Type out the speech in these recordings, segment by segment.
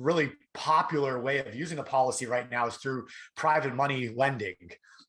really popular way of using a policy right now is through private money lending.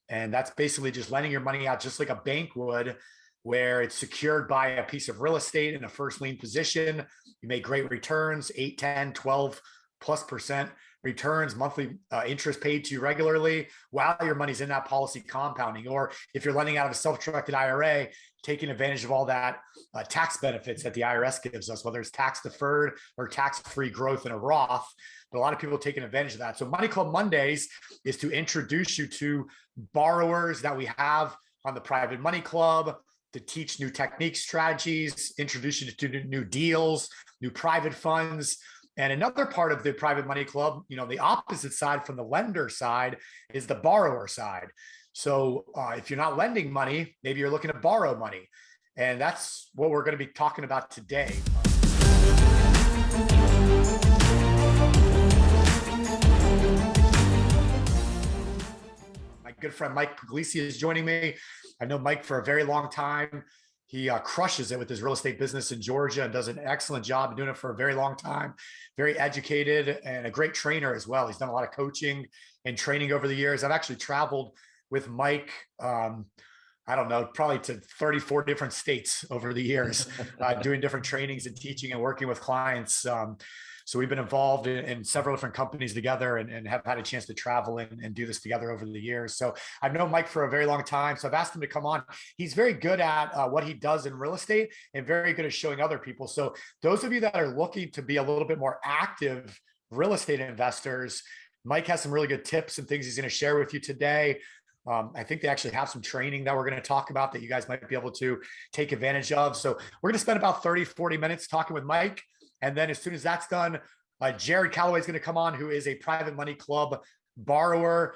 And that's basically just lending your money out just like a bank would, where it's secured by a piece of real estate in a first lien position. You make great returns, 8, 10, 12 plus percent returns, monthly interest paid to you regularly while your money's in that policy compounding. Or if you're lending out of a self-directed IRA, taking advantage of all that tax benefits that the IRS gives us, whether it's tax deferred or tax-free growth in a Roth. But a lot of people are taking advantage of that. So Money Club Mondays is to introduce you to borrowers that we have on the Private Money Club, to teach new techniques, strategies, introduce you to new deals, new private funds. And another part of the Private Money Club, the opposite side from the lender side is the borrower side. So if you're not lending money, maybe you're looking to borrow money. And that's what we're going to be talking about today. My good friend Mike Puglisi is joining me. I know Mike for a very long time. He crushes it with his real estate business in Georgia and does an excellent job doing it for a very long time. Very educated and a great trainer as well. He's done a lot of coaching and training over the years. I've actually traveled with Mike, I don't know, probably to 34 different states over the years, doing different trainings and teaching and working with clients. So we've been involved in several different companies together and have had a chance to travel and do this together over the years. So I've known Mike for a very long time. So I've asked him to come on. He's very good at what he does in real estate and very good at showing other people. So those of you that are looking to be a little bit more active real estate investors, Mike has some really good tips and things he's going to share with you today. I think they actually have some training that we're going to talk about that you guys might be able to take advantage of. So we're going to spend about 30, 40 minutes talking with Mike. And then as soon as that's done, Jared Calloway is going to come on, who is a Private Money Club borrower.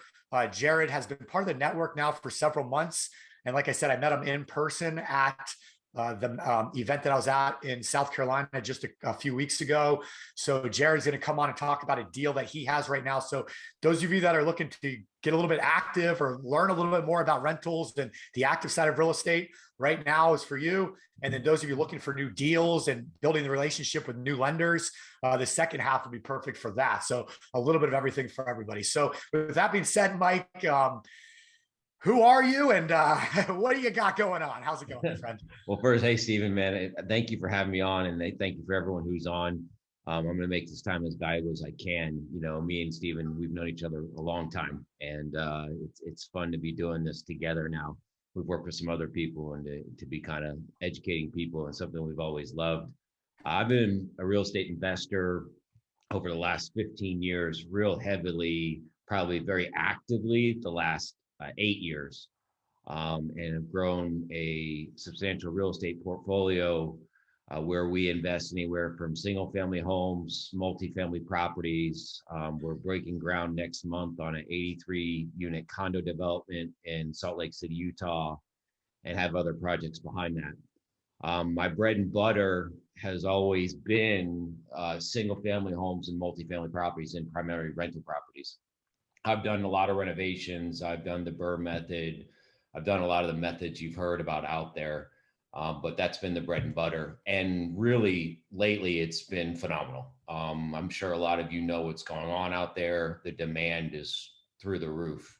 Jared has been part of the network now for several months. And like I said, I met him in person at the event that I was at in South Carolina just a few weeks ago. So Jared's going to come on and talk about a deal that he has right now. So those of you that are looking to get a little bit active or learn a little bit more about rentals and the active side of real estate, right now is for you. And then those of you looking for new deals and building the relationship with new lenders, the second half will be perfect for that. So a little bit of everything for everybody. So with that being said, Mike, who are you and what do you got going on? How's it going, my friend? Well, first, hey, Stephen, man, thank you for having me on, and thank you for everyone who's on. I'm going to make this time as valuable as I can. Me and Stephen, we've known each other a long time, and it's fun to be doing this together now. We've worked with some other people and to be kind of educating people, and something we've always loved. I've been a real estate investor over the last 15 years, real heavily, probably very actively the last 8 years, and have grown a substantial real estate portfolio where we invest anywhere from single family homes, multifamily properties. We're breaking ground next month on an 83 unit condo development in Salt Lake City, Utah, and have other projects behind that. My bread and butter has always been single family homes and multifamily properties and primarily rental properties. I've done a lot of renovations. I've done the BRRRR method. I've done a lot of the methods you've heard about out there, but that's been the bread and butter. And really lately it's been phenomenal. I'm sure a lot of you know what's going on out there. The demand is through the roof.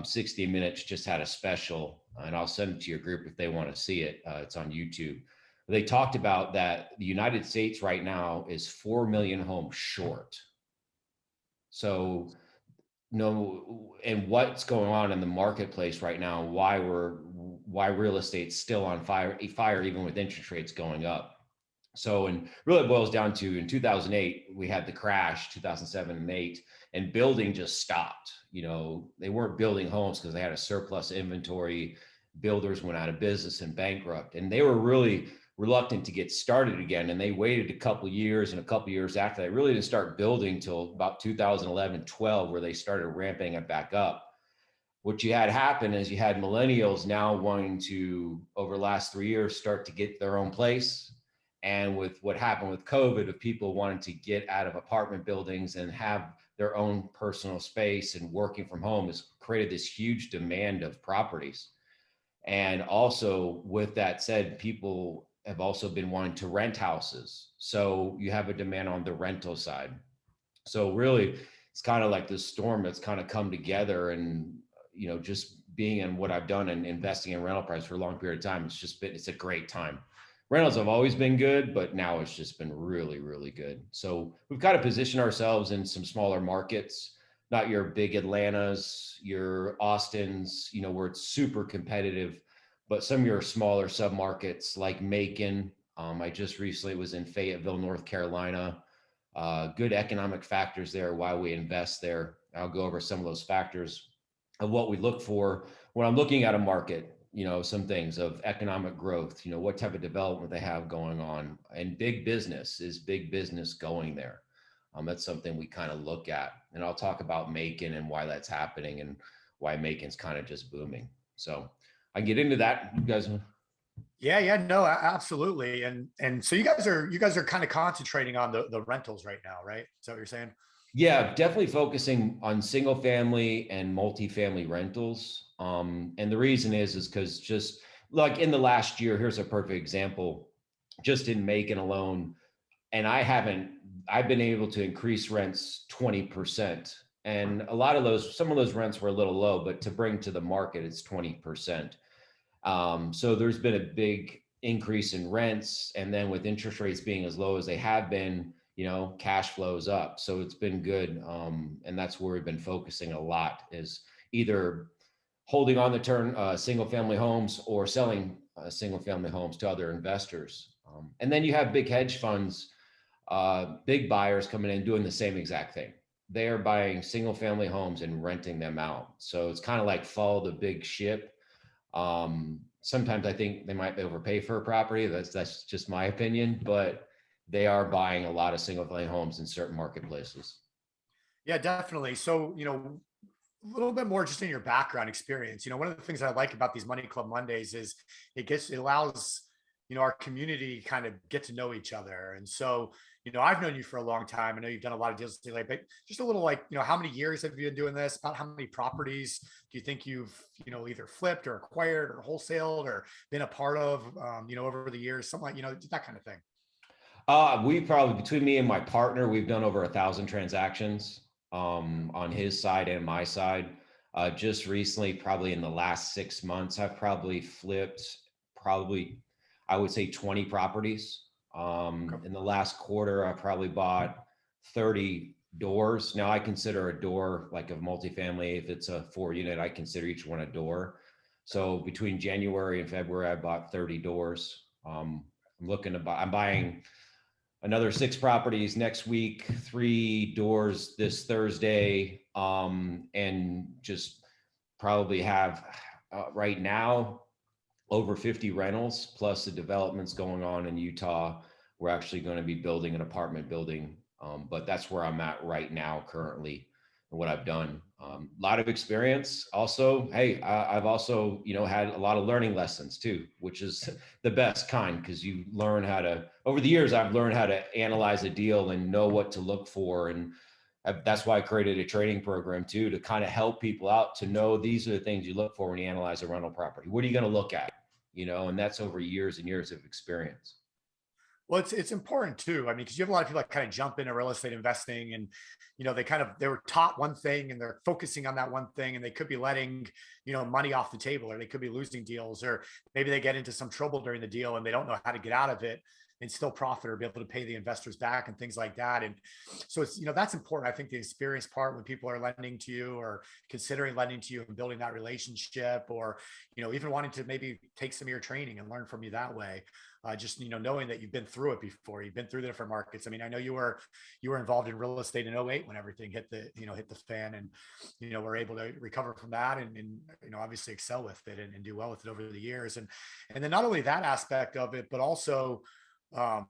60 Minutes just had a special, and I'll send it to your group if they want to see it. It's on YouTube. They talked about that the United States right now is 4 million homes short. So and what's going on in the marketplace right now, why real estate's still on fire even with interest rates going up. So, and really it boils down to, in 2008 we had the crash, 2007 and 8, and building just stopped. They weren't building homes because they had a surplus inventory. Builders went out of business and bankrupt, and they were really reluctant to get started again. And they waited a couple of years, and a couple of years after that, really didn't start building till about 2011, 12, where they started ramping it back up. What you had happen is you had millennials now wanting to, over the last 3 years, start to get their own place. And with what happened with COVID, of people wanting to get out of apartment buildings and have their own personal space and working from home, has created this huge demand of properties. And also, with that said, people have also been wanting to rent houses. So you have a demand on the rental side. So really, it's kind of like this storm that's kind of come together, and just being in what I've done and investing in rental price for a long period of time, it's a great time. Rentals have always been good, but now it's just been really, really good. So we've kind of positioned ourselves in some smaller markets, not your big Atlantas, your Austins, where it's super competitive, but some of your smaller submarkets like Macon. I just recently was in Fayetteville, North Carolina. Good economic factors there, why we invest there. I'll go over some of those factors of what we look for when I'm looking at a market, some things of economic growth, what type of development they have going on, and big business. Is big business going there? That's something we kind of look at, and I'll talk about Macon and why that's happening and why Macon's kind of just booming. So I can get into that. You guys. Yeah, no, absolutely. And so you guys are kind of concentrating on the rentals right now, right? Is that what you're saying? Yeah, definitely focusing on single family and multifamily rentals. And the reason is because just like in the last year, here's a perfect example, just in Macon alone, and I've been able to increase rents 20. And some of those rents were a little low, but to bring to the market, it's 20%. So there's been a big increase in rents. And then with interest rates being as low as they have been, cash flows up. So it's been good. And that's where we've been focusing a lot, is either holding on the turn single family homes or selling single family homes to other investors. And then you have big hedge funds, big buyers coming in doing the same exact thing. They are buying single family homes and renting them out. So it's kind of like follow the big ship. Sometimes I think they might overpay for a property. That's just my opinion, but they are buying a lot of single family homes in certain marketplaces. Yeah, definitely. So, a little bit more just in your background experience. One of the things that I like about these Money Club Mondays is it allows, our community kind of get to know each other. And so, I've known you for a long time. I know you've done a lot of deals lately, but just a little like, how many years have you been doing this? About how many properties do you think you've, either flipped or acquired or wholesaled or been a part of, over the years, something like, that kind of thing. We probably, between me and my partner, we've done over 1,000 transactions on his side and my side. Just recently, probably in the last 6 months, I've probably flipped I would say 20 properties. Okay. In the last quarter, I probably bought 30 doors. Now I consider a door like a multifamily. If it's a 4 unit, I consider each one a door. So between January and February, I bought 30 doors. I'm buying another 6 properties next week, 3 doors this Thursday, and just probably have right now over 50 rentals plus the developments going on in Utah. We're actually going to be building an apartment building, but that's where I'm at right now currently and what I've done. A lot of experience. Also, hey, I've also had a lot of learning lessons too, which is the best kind, because you learn how to, over the years, I've learned how to analyze a deal and know what to look for. And that's why I created a training program too, to kind of help people out to know these are the things you look for when you analyze a rental property. What are you going to look at? And that's over years and years of experience. Well, it's important too. I mean, because you have a lot of people that kind of jump into real estate investing, and they were taught one thing and they're focusing on that one thing, and they could be letting money off the table, or they could be losing deals, or maybe they get into some trouble during the deal and they don't know how to get out of it and still profit or be able to pay the investors back and things like that. And so it's that's important. I think the experience part, when people are lending to you or considering lending to you and building that relationship, or even wanting to maybe take some of your training and learn from you that way. Just knowing that you've been through it before, you've been through the different markets. I mean, I know you were involved in real estate in '08 when everything hit the fan, and were able to recover from that, and obviously excel with it and do well with it over the years. And then not only that aspect of it, but also I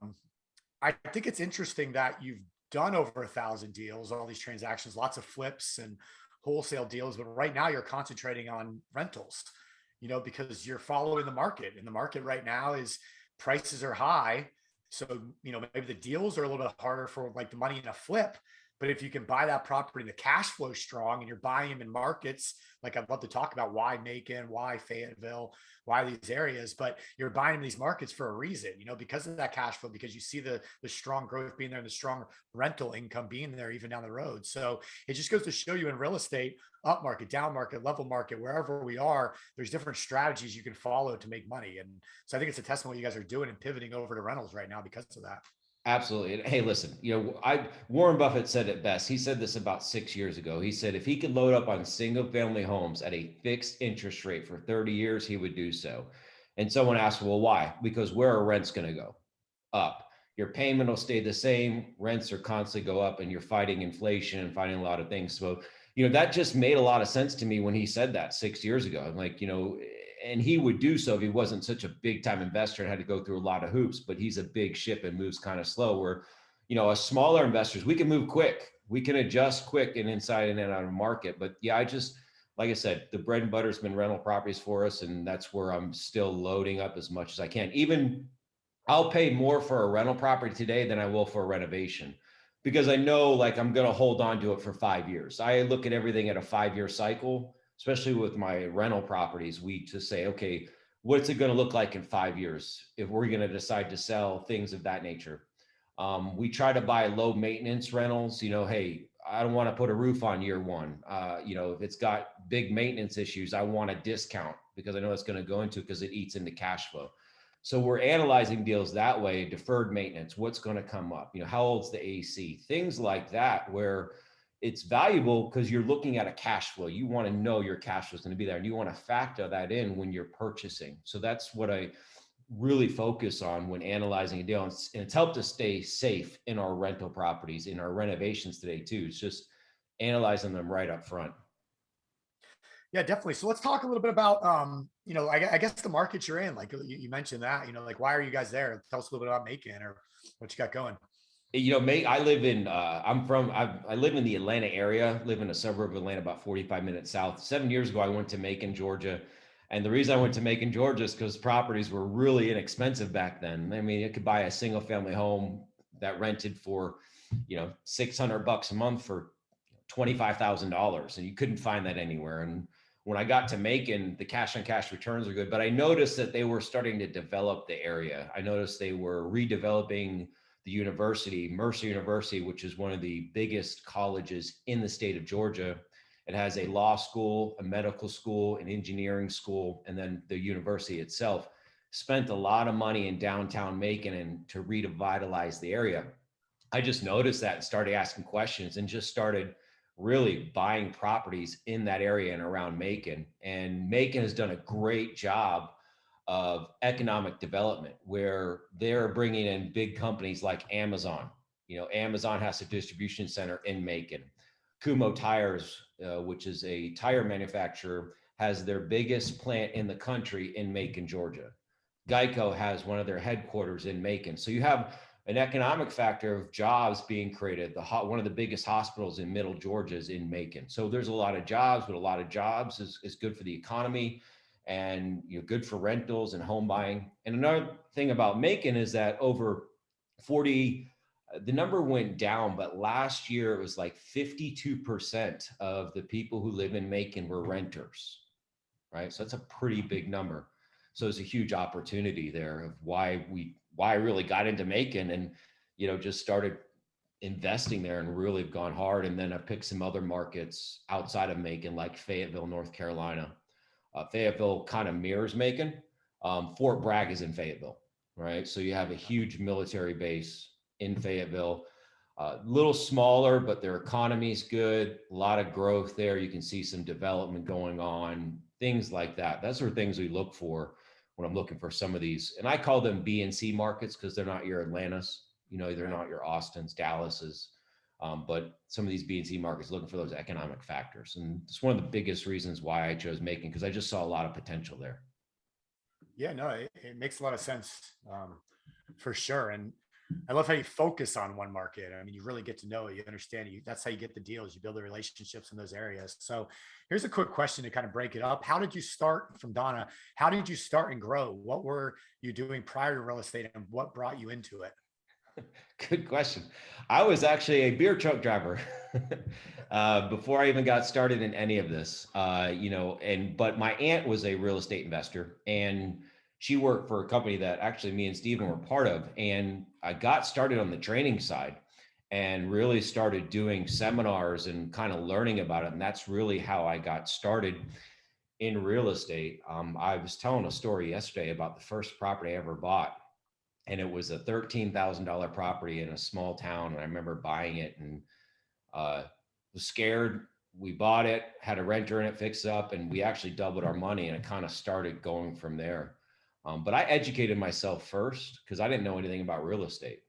think it's interesting that you've done over 1,000 deals, all these transactions, lots of flips and wholesale deals, but right now you're concentrating on rentals, because you're following the market, and the market right now is, prices are high. So, maybe the deals are a little bit harder for like the money in a flip, But if you can buy that property, the cash flow strong, and you're buying them in markets, like I'd love to talk about why Macon, why Fayetteville, why these areas, but you're buying in these markets for a reason, because of that cash flow, because you see the strong growth being there and the strong rental income being there even down the road. So it just goes to show you in real estate, up market, down market, level market, wherever we are, there's different strategies you can follow to make money. And so I think it's a testament what you guys are doing and pivoting over to rentals right now because of that. Absolutely. And hey, listen, Warren Buffett said it best. He said this about 6 years ago. He said if he could load up on single family homes at a fixed interest rate for 30 years, he would do so. And someone asked, well, why? Because where are rents going to go? Up. Your payment will stay the same. Rents are constantly go up, and you're fighting inflation and fighting a lot of things. So, that just made a lot of sense to me when he said that 6 years ago. I'm like, and he would do so if he wasn't such a big time investor and had to go through a lot of hoops, but he's a big ship and moves kind of slow where, us smaller investors, we can move quick. We can adjust quick and inside and out of market. But yeah, like I said, the bread and butter has been rental properties for us. And that's where I'm still loading up as much as I can. Even I'll pay more for a rental property today than I will for a renovation because I know like I'm going to hold on to it for 5 years. I look at everything at a 5-year cycle, especially with my rental properties. We just say, okay, what's it going to look like in 5 years if we're going to decide to sell, things of that nature. We try to buy low maintenance rentals. Hey, I don't want to put a roof on year one. If it's got big maintenance issues, I want a discount because I know it's going to go into because it eats into cash flow. So we're analyzing deals that way, deferred maintenance, what's going to come up, how old's the AC, things like that, where it's valuable because you're looking at a cash flow. You want to know your cash flow is going to be there and you want to factor that in when you're purchasing. So that's what I really focus on when analyzing a deal. And it's helped us stay safe in our rental properties, in our renovations today too. It's just analyzing them right up front. Yeah, definitely. So let's talk a little bit about, I guess the market you're in, like you mentioned that, like, why are you guys there? Tell us a little bit about Macon or what you got going. I live in, I live in the Atlanta area, live in a suburb of Atlanta, about 45 minutes south. 7 years ago, I went to Macon, Georgia. And the reason I went to Macon, Georgia is because properties were really inexpensive back then. I mean, you could buy a single family home that rented for, $600 a month for $25,000, and you couldn't find that anywhere. And when I got to Macon, the cash on cash returns are good, but I noticed that they were starting to develop the area. I noticed they were redeveloping the university, Mercer University, which is one of the biggest colleges in the state of Georgia. It has a law school, a medical school, an engineering school, and then the university itself. Spent a lot of money in downtown Macon and to revitalize the area. I just noticed that and started asking questions and just started really buying properties in that area and around Macon. And Macon has done a great job of economic development where they're bringing in big companies like Amazon. Amazon has a distribution center in Macon. Kumho Tires, which is a tire manufacturer, has their biggest plant in the country in Macon, Georgia. Geico has one of their headquarters in Macon. So you have an economic factor of jobs being created. One of the biggest hospitals in Middle Georgia is in Macon. So there's a lot of jobs, but a lot of jobs is good for the economy and good for rentals and home buying. And another thing about Macon is that over 40, the number went down, but last year it was like 52% of the people who live in Macon were renters, right? So that's a pretty big number. So there's a huge opportunity there of why I really got into Macon and, just started investing there and really have gone hard. And then I picked some other markets outside of Macon, like Fayetteville, North Carolina. Fayetteville kind of mirrors Macon. Fort Bragg is in Fayetteville, right? So you have a huge military base in Fayetteville, a little smaller, but their economy is good. A lot of growth there. You can see some development going on, things like that. Those are things we look for when I'm looking for some of these. And I call them B and C markets because they're not your Atlantas, they're not your Austins, Dallases. But some of these B and C markets looking for those economic factors. And it's one of the biggest reasons why I chose Macon, because I just saw a lot of potential there. Yeah, no, it makes a lot of sense for sure. And I love how you focus on one market. I mean, you really get to know it, you understand it. That's how you get the deals. You build the relationships in those areas. So here's a quick question to kind of break it up. How did you start from Donna? How did you start and grow? What were you doing prior to real estate and what brought you into it? Good question. I was actually a beer truck driver before I even got started in any of this. But my aunt was a real estate investor, and she worked for a company that actually me and Steven were part of. And I got started on the training side and really started doing seminars and kind of learning about it. And that's really how I got started in real estate. I was telling a story yesterday about the first property I ever bought, and it was a $13,000 property in a small town. And I remember buying it and was scared. We bought it, had a renter in it, fixed up, and we actually doubled our money. And it kind of started going from there. But I educated myself first because I didn't know anything about real estate.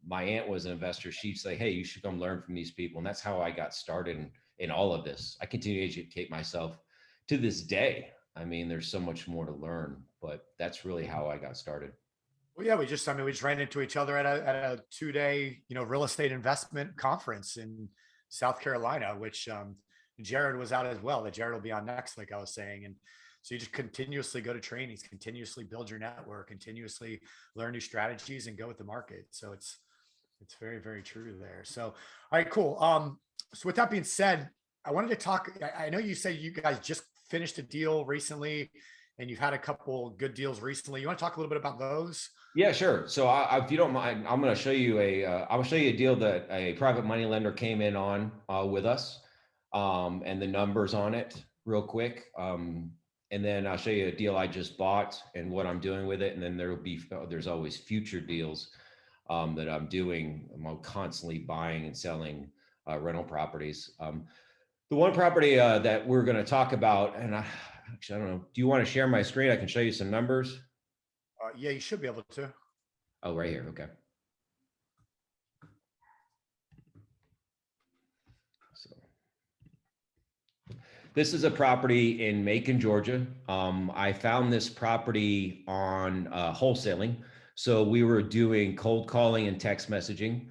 My aunt was an investor. She'd say, "Hey, you should come learn from these people." And that's how I got started in all of this. I continue to educate myself to this day. I mean, there's so much more to learn, but that's really how I got started. Well, yeah, we just ran into each other at a 2 day, real estate investment conference in South Carolina, which Jared was out as well. That Jared will be on next, like I was saying. And so you just continuously go to trainings, continuously build your network, continuously learn new strategies and go with the market. So it's very, very true there. So, all right, cool. So with that being said, I wanted to talk. I know you say you guys just finished a deal recently and you've had a couple good deals recently. You want to talk a little bit about those? Yeah, sure. So if you don't mind, I'm going to show you I'll show you a deal that a private money lender came in on with us, and the numbers on it real quick. And then I'll show you a deal I just bought and what I'm doing with it. And then there's always future deals that I'm doing. I'm constantly buying and selling rental properties. The one property that we're going to talk about, and actually, I don't know, do you want to share my screen? I can show you some numbers. Yeah, you should be able to. Oh, right here. Okay. So this is a property in Macon, Georgia. I found this property on wholesaling. So we were doing cold calling and text messaging.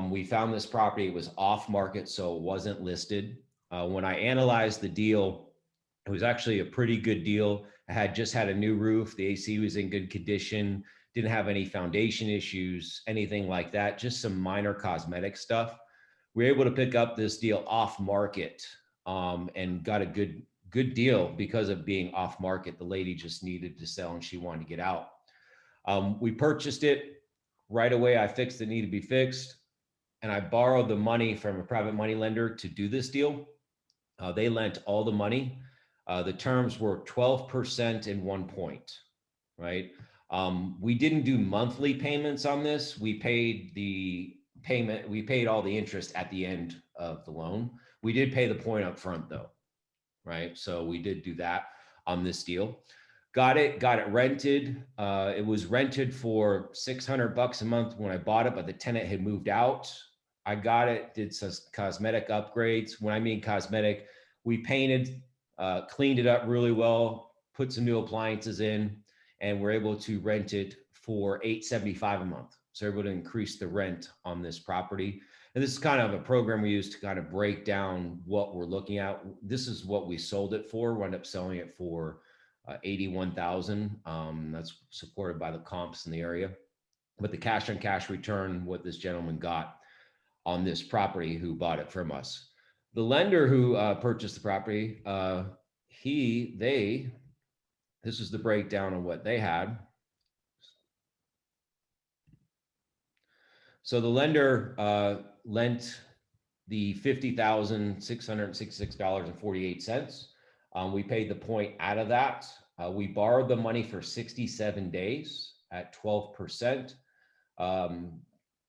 We found this property, it was off market, so it wasn't listed. When I analyzed the deal, it was actually a pretty good deal. I had just had a new roof. The AC was in good condition, didn't have any foundation issues, anything like that, just some minor cosmetic stuff. We were able to pick up this deal off market, and got a good deal because of being off market. The lady just needed to sell and she wanted to get out. We purchased it right away. I fixed it, needed to be fixed. And I borrowed the money from a private money lender to do this deal. They lent all the money. The terms were 12% in 1 point, right? We didn't do monthly payments on this. We paid all the interest at the end of the loan. We did pay the point up front though, right? So we did do that on this deal. Got it rented. It was rented for $600 a month when I bought it, but the tenant had moved out. I got it, did some cosmetic upgrades. When I mean cosmetic, we painted, cleaned it up really well, put some new appliances in, and we're able to rent it for $875 a month. So we're able to increase the rent on this property. And this is kind of a program we use to kind of break down what we're looking at. This is what we sold it for. We ended up selling it for $81,000. That's supported by the comps in the area. But the cash on cash return, what this gentleman got on this property who bought it from us. The lender who purchased the property, this is the breakdown of what they had. So the lender lent the $50,666.48. We paid the point out of that. We borrowed the money for 67 days at 12%.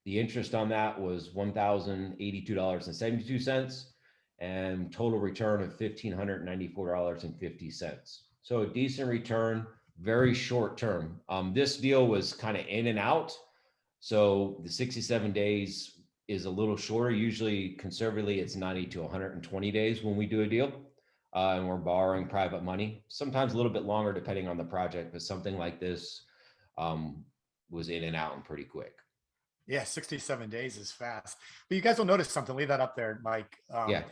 The interest on that was $1,082.72 and total return of $1,594.50. So a decent return, very short term. This deal was kind of in and out. So the 67 days is a little shorter. Usually conservatively, it's 90 to 120 days when we do a deal. And we're borrowing private money, sometimes a little bit longer depending on the project, but something like this was in and out and pretty quick. Yeah, 67 days is fast. But you guys will notice something. Leave that up there, Mike. Yeah.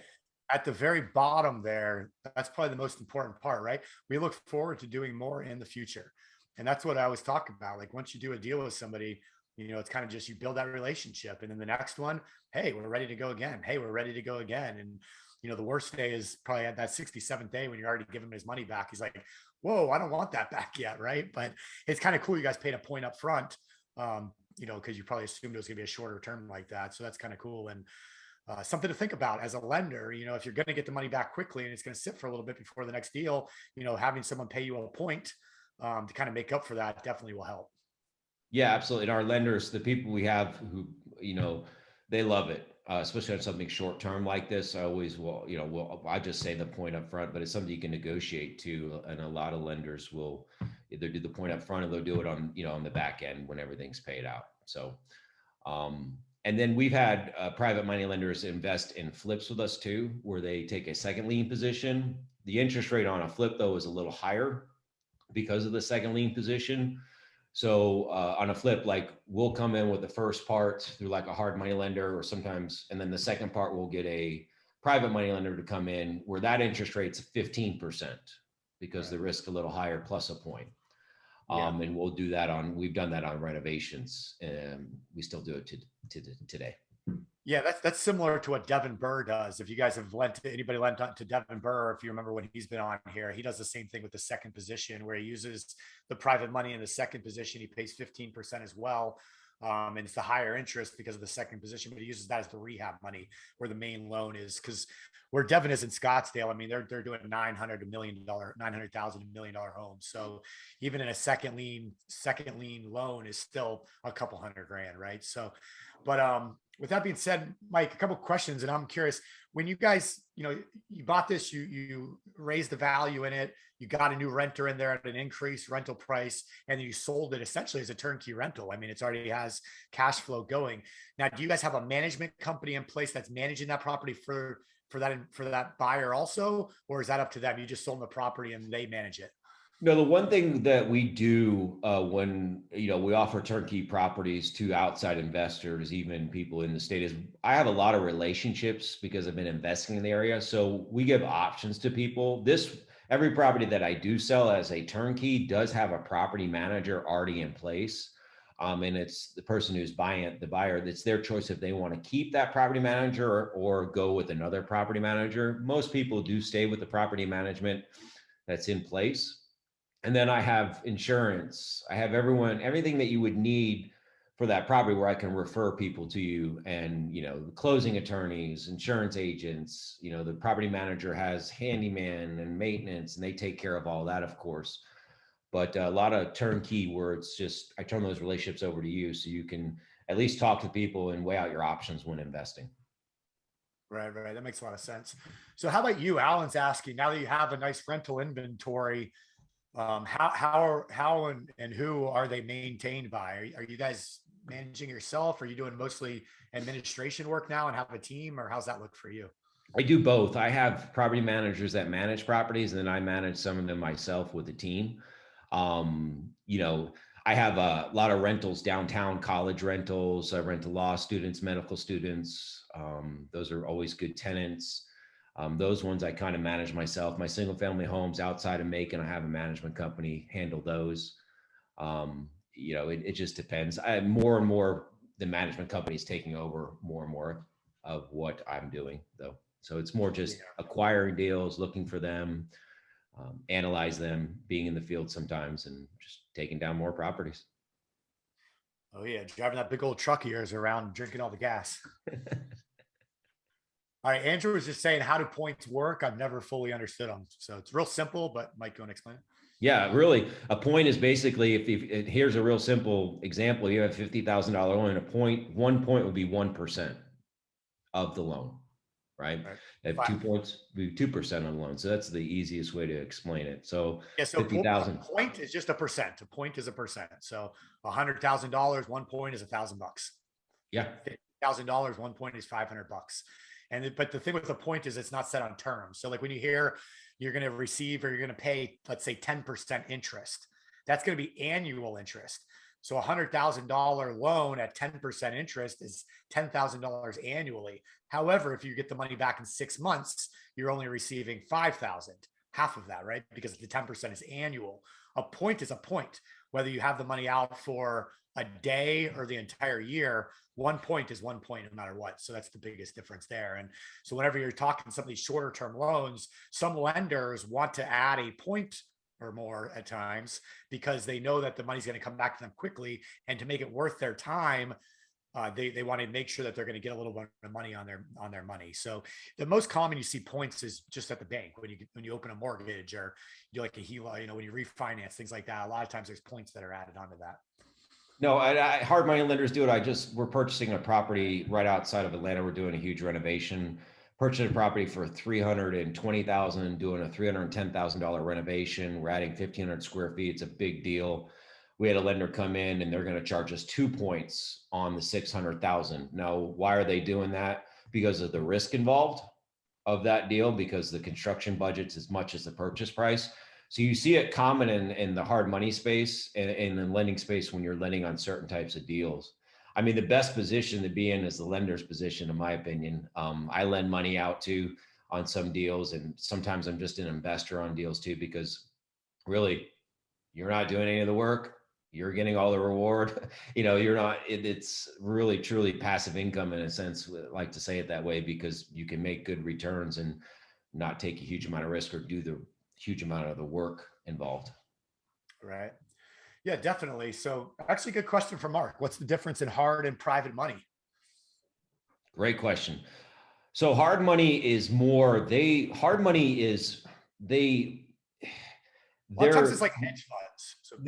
At the very bottom there, that's probably the most important part, right? We look forward to doing more in the future. And that's what I was talking about. Like once you do a deal with somebody, It's kind of just, you build that relationship. And then the next one, hey, we're ready to go again. Hey, we're ready to go again. And, the worst day is probably at that 67th day when you're already giving him his money back. He's like, whoa, I don't want that back yet. Right. But it's kind of cool. You guys paid a point up front, because you probably assumed it was going to be a shorter term like that. So that's kind of cool. And something to think about as a lender, if you're going to get the money back quickly and it's going to sit for a little bit before the next deal, having someone pay you a point to kind of make up for that definitely will help. Yeah, absolutely. And our lenders, the people we have who, they love it, especially on something short term like this. I always will, I just say the point up front, but it's something you can negotiate too. And a lot of lenders will either do the point up front or they'll do it on, on the back end when everything's paid out. So, and then we've had private money lenders invest in flips with us too, where they take a second lien position. The interest rate on a flip though is a little higher because of the second lien position. So on a flip, like we'll come in with the first part through like a hard money lender or sometimes, and then the second part we'll get a private money lender to come in where that interest rate's 15% because the risk a little higher plus a point. And we'll do that we've done that on renovations and we still do it to today. Yeah, that's similar to what Devin Burr does. If you guys have anybody lent to Devin Burr, if you remember when he's been on here, he does the same thing with the second position where he uses the private money in the second position. He pays 15% as well. And it's the higher interest because of the second position, but he uses that as the rehab money where the main loan is. Because where Devin is in Scottsdale, I mean, they're doing $900,000 $1 million homes. So even in a second lien loan is still a couple $100,000, right? So, but with that being said, Mike, a couple of questions, and I'm curious, when you guys, you bought this, you raised the value in it, you got a new renter in there at an increased rental price, and you sold it essentially as a turnkey rental. I mean, it's already has cash flow going. Now, do you guys have a management company in place that's managing that property for that buyer also, or is that up to them? You just sold them the property and they manage it? No, the one thing that we do when we offer turnkey properties to outside investors, even people in the state, is I have a lot of relationships because I've been investing in the area. So we give options to people. Every property that I do sell as a turnkey does have a property manager already in place. And it's the person who's buying it, the buyer, it's their choice if they want to keep that property manager or go with another property manager. Most people do stay with the property management that's in place. And then I have insurance. I have everything that you would need for that property where I can refer people to you and, closing attorneys, insurance agents, the property manager has handyman and maintenance and they take care of all that, of course. But a lot of turnkey where it's just, I turn those relationships over to you so you can at least talk to people and weigh out your options when investing. Right. That makes a lot of sense. So how about you? Alan's asking, now that you have a nice rental inventory, how and who are they maintained by? Are you guys managing yourself? Are you doing mostly administration work now and have a team, or how's that look for you? I do both. I have property managers that manage properties, and then I manage some of them myself with a team. I have a lot of rentals downtown, college rentals. I rent to law students, medical students. Those are always good tenants. Those ones I kind of manage myself. My single family homes outside of Macon, I have a management company handle those. It just depends. More and more, the management company is taking over more and more of what I'm doing though. So it's more just acquiring deals, looking for them, analyze them, being in the field sometimes, and just taking down more properties. Oh yeah, driving that big old truck of yours around, drinking all the gas. All right, Andrew was just saying, how do points work? I've never fully understood them. So it's real simple, but Mike, go and explain it. Yeah, really. A point is basically, if here's a real simple example, you have $50,000 loan, one point would be 1% of the loan, right? If 2 points, be 2% on the loan. So that's the easiest way to explain it. So yeah, so 50,000. Point is just a percent. A point is a percent. So $100,000, 1 point is $1,000. Yeah. $50,000, 1 point is $500. But the thing with the point is it's not set on terms. So like when you hear you're going to receive or you're going to pay, let's say 10% interest, that's going to be annual interest. So $100,000 loan at 10% interest is $10,000 annually. However, if you get the money back in 6 months, you're only receiving $5,000, half of that, right? Because the 10% is annual. A point is a point. whether you have the money out for a day or the entire year, 1 point is 1 point no matter what. So that's the biggest difference there. And so whenever you're talking some of these shorter term loans, some lenders want to add a point or more at times because they know that the money's going to come back to them quickly, and to make it worth their time, they want to make sure that they're going to get a little bit of money on their money. So the most common you see points is just at the bank when you open a mortgage or you do like a HELOC, when you refinance, things like that. A lot of times there's points that are added onto that. No, hard money lenders do it. We're purchasing a property right outside of Atlanta. We're doing a huge renovation. Purchasing a property for $320,000, doing a $310,000 renovation. We're adding 1,500 square feet. It's a big deal. We had a lender come in and they're going to charge us 2 points on the 600,000. Now, why are they doing that? Because of the risk involved of that deal, because the construction budget's as much as the purchase price. So you see it common in the hard money space and in the lending space when you're lending on certain types of deals. I mean, the best position to be in is the lender's position, in my opinion. I lend money out too on some deals, and sometimes I'm just an investor on deals too, because really, you're not doing any of the work. You're getting all the reward. You're not, it's really truly passive income in a sense. I like to say it that way, because you can make good returns and not take a huge amount of risk or do the huge amount of the work involved. Right. Yeah, definitely. So actually good question from Mark. What's the difference in hard and private money? Great question. So hard money is Sometimes it's like hedge funds. So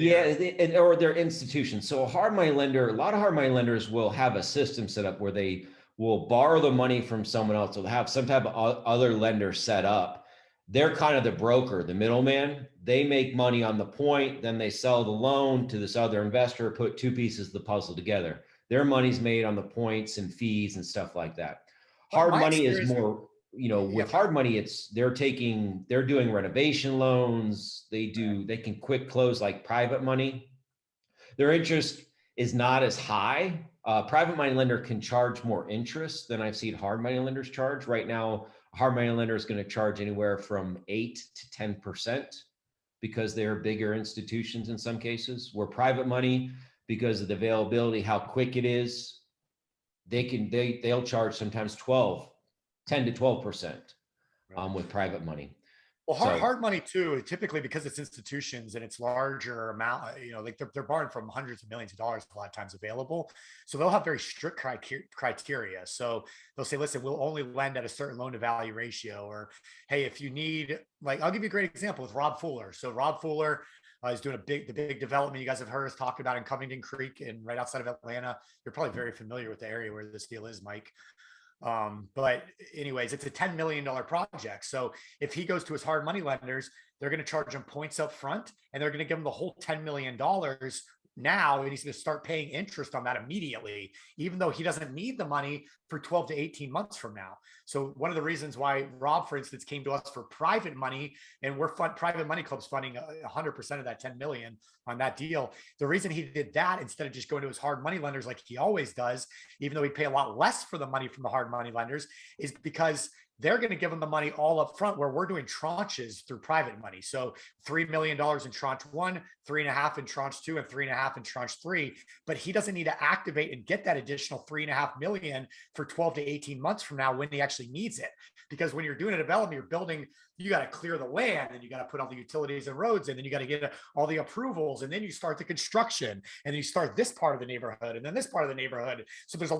or they're institutions. So a lot of hard money lenders will have a system set up where they will borrow the money from someone else. They'll have some type of other lender set up. They're kind of the broker, the middleman. They make money on the point, then they sell the loan to this other investor, put two pieces of the puzzle together. Their money's made on the points and fees and stuff like that. Hard money is more, with hard money, they're doing renovation loans. They can quick close like private money. Their interest is not as high. Private money lender can charge more interest than I've seen hard money lenders charge. Right now, a hard money lender is going to charge anywhere from 8 to 10% because they're bigger institutions in some cases. Where private money, because of the availability, how quick it is, they'll charge sometimes 10 to 12% with private money. Well, hard money too, typically because it's institutions and it's larger amount, like they're borrowing from hundreds of millions of dollars a lot of times available. So they'll have very strict criteria. So they'll say, listen, we'll only lend at a certain loan to value ratio, or, hey, if you need, like, I'll give you a great example with Rob Fuller. So Rob Fuller is doing the big development you guys have heard us talk about in Covington Creek and right outside of Atlanta. You're probably very familiar with the area where this deal is, Mike. But anyways, it's a $10 million project. So if he goes to his hard money lenders, they're going to charge him points up front and they're going to give him the whole $10 million now, and he's going to start paying interest on that immediately, even though he doesn't need the money for 12 to 18 months from now. So one of the reasons why Rob, for instance, came to us for private money, and we're private money clubs funding 100% of that 10 million on that deal. The reason he did that instead of just going to his hard money lenders like he always does, even though he pay a lot less for the money from the hard money lenders, is because they're going to give them the money all up front, where we're doing tranches through private money. So $3 million in tranche 1, 3.5 in tranche 2, and 3.5 in tranche 3. But he doesn't need to activate and get that additional 3.5 million for 12 to 18 months from now when he actually needs it. Because when you're doing a development, you're building, you got to clear the land and you got to put all the utilities and roads in, and you got to get all the approvals, and then you start the construction, and then you start this part of the neighborhood and then this part of the neighborhood. So there's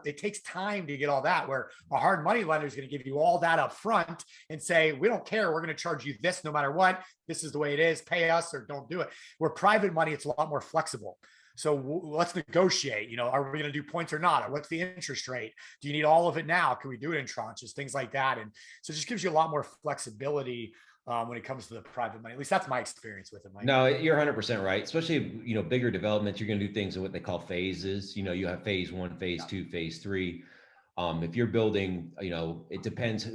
it takes time to get all that, where a hard money lender is going to give you all that up front and say, we don't care, we're going to charge you this no matter what. This is the way it is, pay us or don't do it. Where private money, it's a lot more flexible. So let's negotiate, are we going to do points or not? Or what's the interest rate? Do you need all of it now? Can we do it in tranches? Things like that. And so it just gives you a lot more flexibility when it comes to the private money. At least that's my experience with it, Mike. No, you're 100% right. Especially, bigger developments, you're going to do things in what they call phases. You have phase 1, phase 2, phase 3. If you're building, it depends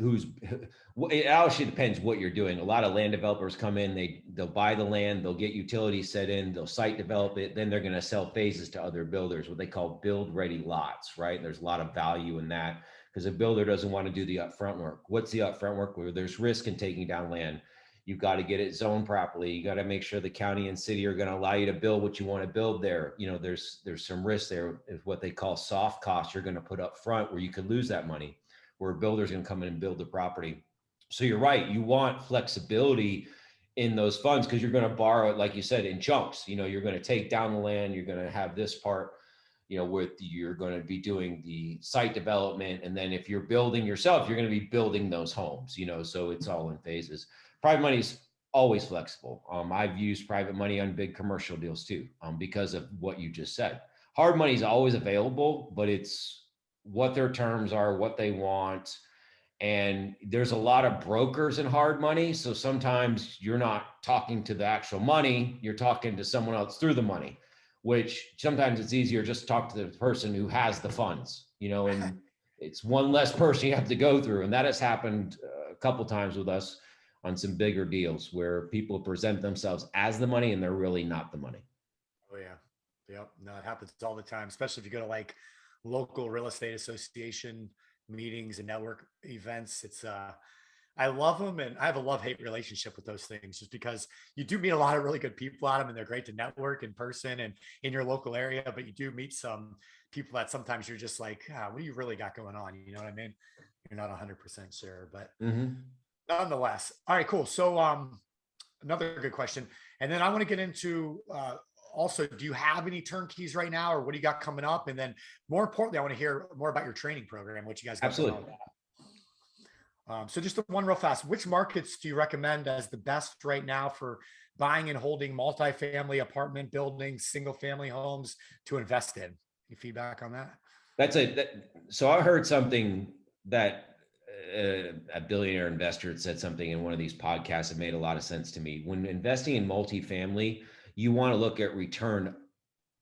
it actually depends what you're doing. A lot of land developers come in, they'll buy the land, they'll get utilities set in, they'll site develop it, then they're going to sell phases to other builders, what they call build ready lots, right? There's a lot of value in that because a builder doesn't want to do the upfront work. What's the upfront work? Where there's risk in taking down land. You've got to get it zoned properly. You got to make sure the county and city are going to allow you to build what you want to build there. You know, there's some risk there, is what they call soft costs you're going to put up front, where you could lose that money, where a builder's going to come in and build the property. So you're right. You want flexibility in those funds, because you're going to borrow it, like you said, in chunks. You know, you're going to take down the land. You're going to have this part, you know, with you're going to be doing the site development. And then if you're building yourself, you're going to be building those homes, you know, so it's all in phases. Private money is always flexible. I've used private money on big commercial deals too, because of what you just said. Hard money is always available, but it's what their terms are, what they want. And there's a lot of brokers in hard money. So sometimes you're not talking to the actual money, you're talking to someone else through the money, which sometimes it's easier just to talk to the person who has the funds, you know, and it's one less person you have to go through. And that has happened a couple times with us on some bigger deals, where people present themselves as the money and they're really not the money. Oh yeah. Yep. No, it happens all the time, especially if you go to like local real estate association meetings and network events. It's I love them, and I have a love-hate relationship with those things, just because you do meet a lot of really good people at them, and they're great to network in person and in your local area. But you do meet some people that sometimes you're just like, what do you really got going on? You know what I mean? You're not 100% sure, but nonetheless. All right, cool. So another good question. And then I want to get into also, do you have any turnkeys right now, or what do you got coming up? And then more importantly, I want to hear more about your training program, what you guys got going on. So just the one real fast, which markets do you recommend as the best right now for buying and holding multifamily apartment buildings, single family homes to invest in? Any feedback on that? So I heard something that a billionaire investor had said something in one of these podcasts that made a lot of sense to me. When investing in multifamily, you want to look at return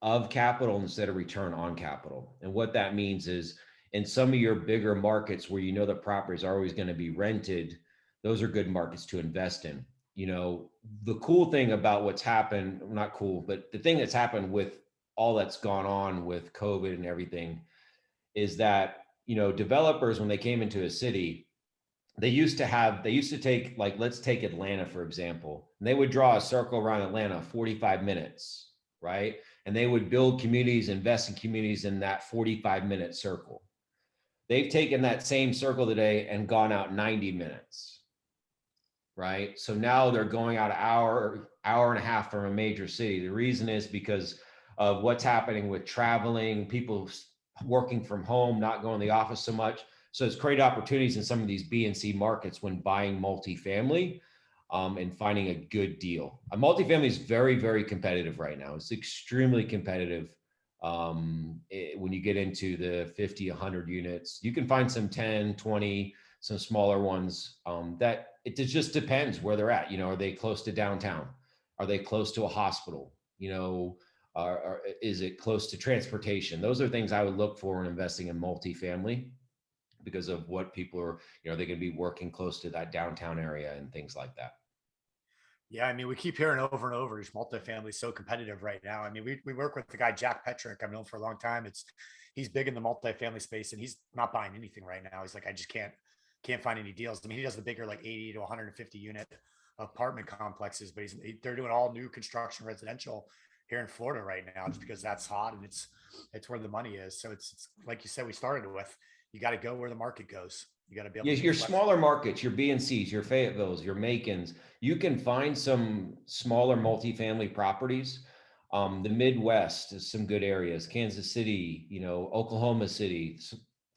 of capital instead of return on capital. And what that means is, in some of your bigger markets where you know the properties are always going to be rented, those are good markets to invest in. You know, the cool thing about what's happened, not cool, but the thing that's happened with all that's gone on with COVID and everything, is that, you know, developers, when they came into a city, they used to take, like, let's take Atlanta, for example, and they would draw a circle around Atlanta, 45 minutes, right? And they would build communities, invest in communities in that 45-minute circle. They've taken that same circle today and gone out 90 minutes, right? So now they're going out an hour and a half from a major city. The reason is because of what's happening with traveling, people working from home, not going to the office so much. So it's created opportunities in some of these B and C markets when buying multifamily and finding a good deal. Multifamily is very, very competitive right now. It's extremely competitive. When you get into the 50, 100 units, you can find some 10, 20, some smaller ones that it just depends where they're at. You know, are they close to downtown? Are they close to a hospital? You know, is it close to transportation? Those are things I would look for in investing in multifamily, because of what people are, you know, they can be working close to that downtown area and things like that. Yeah, I mean, we keep hearing over and over, multifamily is so competitive right now. I mean, we work with the guy, Jack Petrick. I've known for a long time. He's big in the multifamily space, and he's not buying anything right now. He's like, I just can't find any deals. I mean, he does the bigger, like 80 to 150 unit apartment complexes, but they're doing all new construction residential here in Florida right now, just because that's hot and it's where the money is. So it's like you said, we started with, you got to go where the market goes. You got to be able to. Your smaller markets, your B and Cs, your Fayettevilles, your Macons, you can find some smaller multifamily properties. The Midwest is some good areas, Kansas City, you know, Oklahoma City,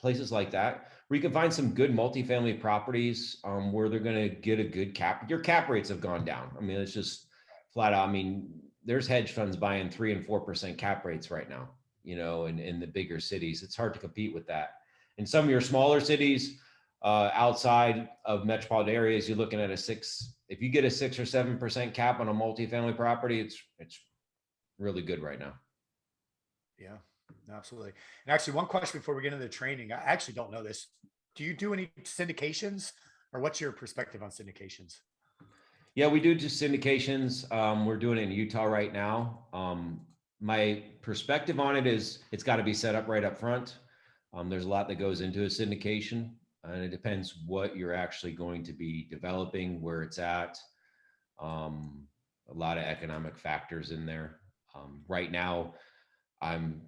places like that, where you can find some good multifamily properties where they're going to get a good cap. Your cap rates have gone down. I mean, it's just flat out. I mean, there's hedge funds buying 3% and 4% cap rates right now, you know, in the bigger cities. It's hard to compete with that. In some of your smaller cities, outside of metropolitan areas, you're looking at if you get a 6 or 7% cap on a multifamily property, it's really good right now. Yeah, absolutely. And actually, one question before we get into the training, I actually don't know this. Do you do any syndications, or what's your perspective on syndications? Yeah, we do just syndications. We're doing it in Utah right now. My perspective on it is it's got to be set up right up front. There's a lot that goes into a syndication, and it depends what you're actually going to be developing, where it's at. a lot of economic factors in there. Right now, I'm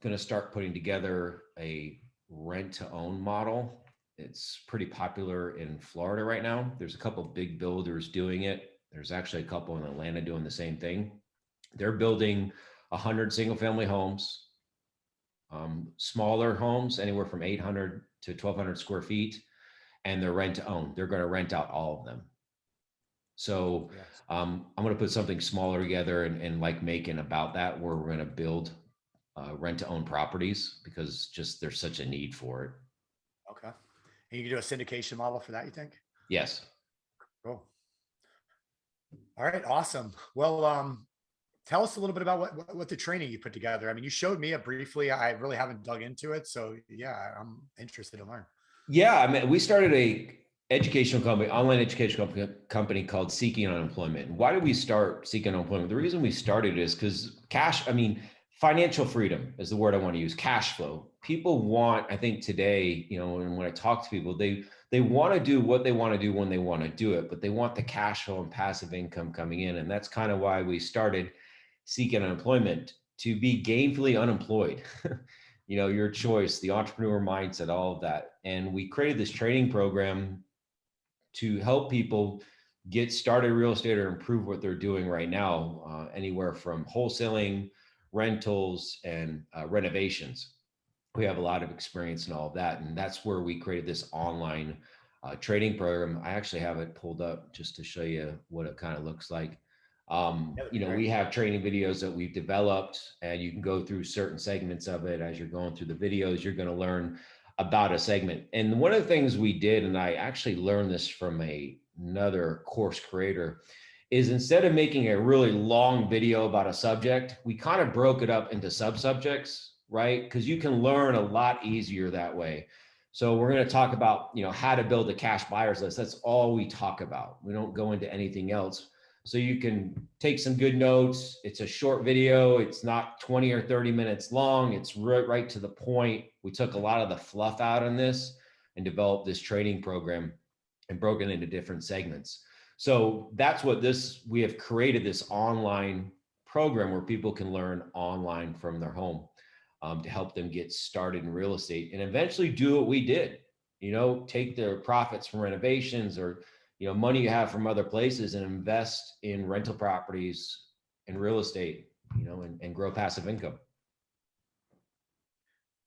going to start putting together a rent to own model. It's pretty popular in Florida right now. There's a couple big builders doing it. There's actually a couple in Atlanta doing the same thing. They're building 100 single family homes, smaller homes, anywhere from 800 to 1,200 square feet, and they're rent to own. They're going to rent out all of them. So Yes. I'm going to put something smaller together and like Macon about that, where we're going to build rent to own properties, because just there's such a need for it. Okay. And you can do a syndication model for that, you think? Yes. Cool. All right. Awesome. Well, tell us a little bit about what the training you put together. I mean, you showed me it briefly. I really haven't dug into it. So yeah, I'm interested to learn. Yeah, I mean, we started a educational company, online educational company called Seeking Unemployment. Why did we start Seeking Unemployment? The reason we started is because financial freedom is the word I want to use. Cash flow. People want, I think today, and when I talk to people, they want to do what they want to do when they want to do it, but they want the cash flow and passive income coming in. And that's kind of why we started Seeking Unemployment, to be gainfully unemployed. Your choice, the entrepreneur mindset, all of that. And we created this training program to help people get started in real estate or improve what they're doing right now, anywhere from wholesaling, rentals, and renovations. We have a lot of experience in all of that. And that's where we created this online training program. I actually have it pulled up just to show you what it kind of looks like. We have training videos that we've developed, and you can go through certain segments of it. As you're going through the videos, you're going to learn about a segment. And one of the things we did, and I actually learned this from another course creator, is instead of making a really long video about a subject, we kind of broke it up into sub-subjects, right? Because you can learn a lot easier that way. So we're going to talk about, how to build a cash buyers list. That's all we talk about. We don't go into anything else. So you can take some good notes. It's a short video. It's not 20 or 30 minutes long. It's right to the point. We took a lot of the fluff out on this and developed this training program and broken into different segments. So that's what we have created this online program where people can learn online from their home, to help them get started in real estate and eventually do what we did, take their profits from renovations or money you have from other places and invest in rental properties and real estate, and grow passive income.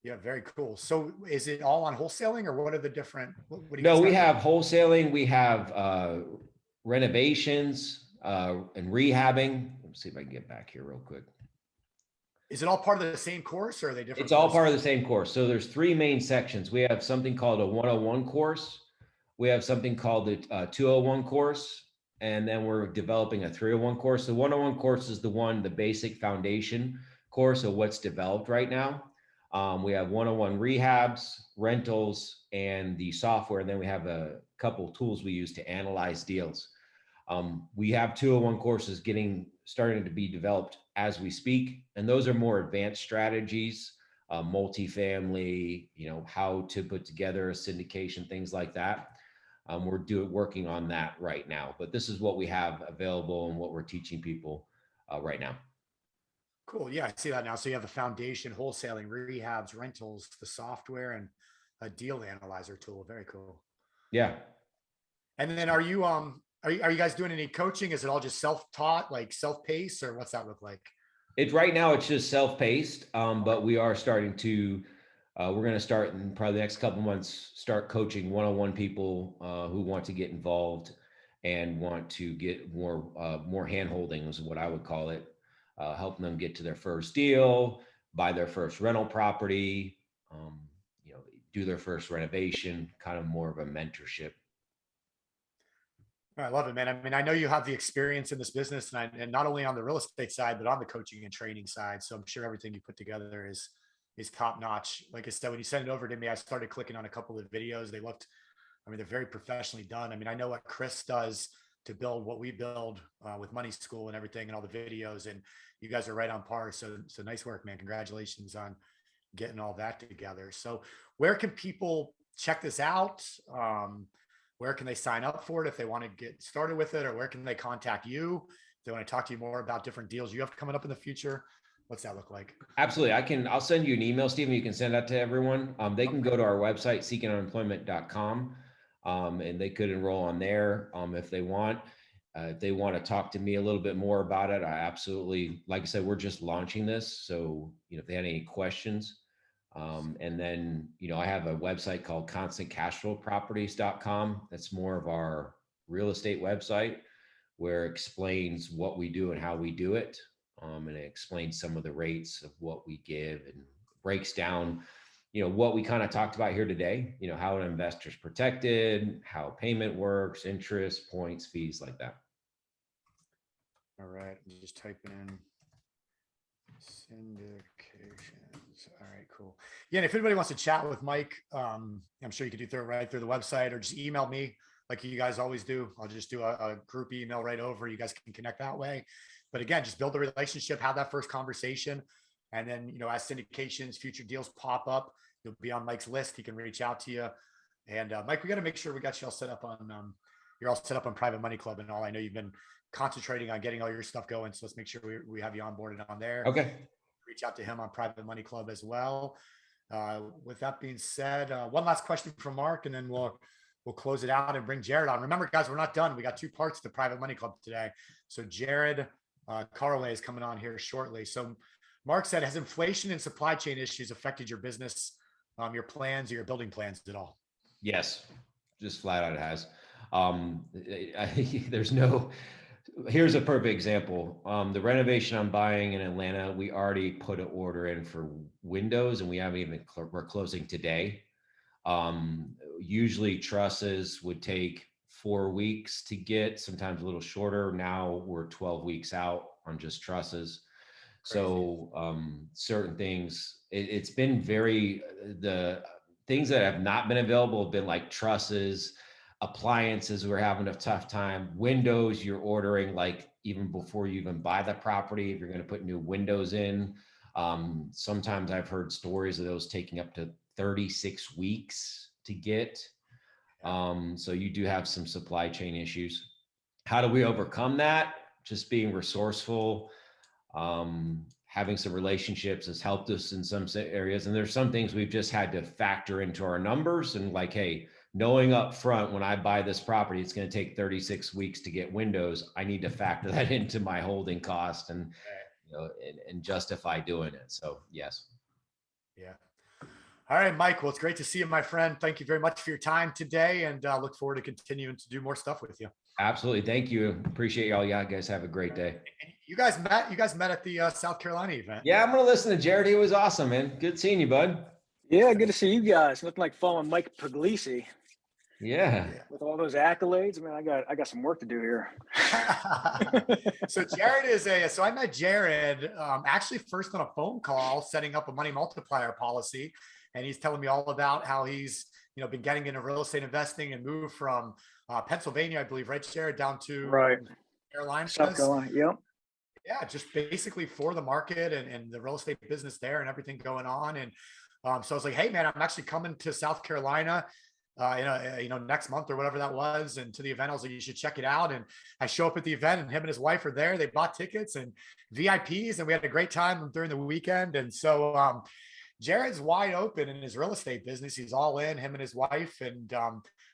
Yeah, very cool. So is it all on wholesaling, or what are the different, what do you No, guys we got have wholesaling, we have renovations and rehabbing. Let me see if I can get back here real quick. Is it all part of the same course, or are they different? It's all part of the same course. So there's 3 main sections. We have something called a 101 course. We have something called the 201 course, and then we're developing a 301 course. The 101 course is the basic foundation course of what's developed right now. We have 101 rehabs, rentals, and the software. And then we have a couple tools we use to analyze deals. We have 201 courses starting to be developed as we speak. And those are more advanced strategies, multifamily, how to put together a syndication, things like that. We're working on that right now, but this is what we have available and what we're teaching people right now. Cool. Yeah, I see that now. So you have the foundation, wholesaling, rehabs, rentals, the software, and a deal analyzer tool. Very cool. Yeah. And then are you guys doing any coaching? Is it all just self-taught, like self-paced, or what's that look like? Right now it's just self-paced, but we are starting to we're going to start in probably the next couple of months, start coaching one-on-one people who want to get involved and want to get more hand-holding is what I would call it, helping them get to their first deal, buy their first rental property, do their first renovation, kind of more of a mentorship. I love it, man. I mean, I know you have the experience in this business, and not only on the real estate side, but on the coaching and training side. So I'm sure everything you put together is top notch. Like I said, when you sent it over to me, I started clicking on a couple of videos. They're very professionally done. I mean, I know what Chris does to build what we build with Money School and everything, and all the videos, and you guys are right on par. So nice work, man. Congratulations on getting all that together. So where can people check this out? where can they sign up for it if they want to get started with it, or where can they contact you if they want to talk to you more about different deals you have coming up in the future? What's that look like? Absolutely. I'll send you an email, Stephen. You can send that to everyone. They can go to our website, seekingunemployment.com, and they could enroll on there if they want. If they want to talk to me a little bit more about it, I absolutely, like I said, we're just launching this. So, if they had any questions, and then, I have a website called constantcashflowproperties.com. That's more of our real estate website, where it explains what we do and how we do it. And it explains some of the rates of what we give and breaks down, what we kind of talked about here today, how an investor's protected, how payment works, interest, points, fees, like that. All right. I'm just typing in syndications. All right, cool. Yeah. And if anybody wants to chat with Mike, I'm sure you could do right through the website, or just email me like you guys always do. I'll just do a group email right over. You guys can connect that way. But again, just build a relationship, have that first conversation. And then, as syndications, future deals pop up, you'll be on Mike's list. He can reach out to you. And Mike, we got to make sure we got you all set up on, you're all set up on Private Money Club and all. I know you've been concentrating on getting all your stuff going. So let's make sure we have you onboarded on there. Okay. Reach out to him on Private Money Club as well. With that being said, one last question from Mark, and then we'll close it out and bring Jared on. Remember, guys, we're not done. We got 2 parts to Private Money Club today. So Jared Calloway is coming on here shortly. So Mark said, has inflation and supply chain issues affected your business, your plans, or your building plans at all? Yes, just flat out it has. Here's a perfect example. The renovation I'm buying in Atlanta, we already put an order in for windows, and we haven't even, we're closing today. Usually trusses would take 4 weeks to get, sometimes a little shorter. Now we're 12 weeks out on just trusses. Crazy. So certain things, it's been the things that have not been available have been like trusses, appliances. We're having a tough time. Windows, you're ordering like even before you even buy the property, if you're going to put new windows in. Sometimes I've heard stories of those taking up to 36 weeks to get. So you do have some supply chain issues. How do we overcome that? Just being resourceful, having some relationships has helped us in some areas. And there's some things we've just had to factor into our numbers, and like, hey, knowing up front when I buy this property, it's going to take 36 weeks to get windows. I need to factor that into my holding cost and, and justify doing it. So yes. Yeah. All right, Mike. Well, it's great to see you, my friend. Thank you very much for your time today, and look forward to continuing to do more stuff with you. Absolutely. Thank you. Appreciate y'all. Yeah, guys have a great day. And you guys met at the South Carolina event. Yeah, I'm going to listen to Jared. He was awesome, man. Good seeing you, bud. Yeah, good to see you guys. Looking like following Mike Puglisi. Yeah. With all those accolades, man, I got some work to do here. So Jared so I met Jared actually first on a phone call setting up a money multiplier policy. And he's telling me all about how he's, been getting into real estate investing and moved from Pennsylvania, I believe, right, Jared, down to Carolina. South Carolina, yep. Yeah, just basically for the market and the real estate business there and everything going on. And so I was like, hey, man, I'm actually coming to South Carolina next month or whatever that was. And to the event, I was like, you should check it out. And I show up at the event, and him and his wife are there. They bought tickets and VIPs, and we had a great time during the weekend. And so Jared's wide open in his real estate business. He's all in, him and his wife. And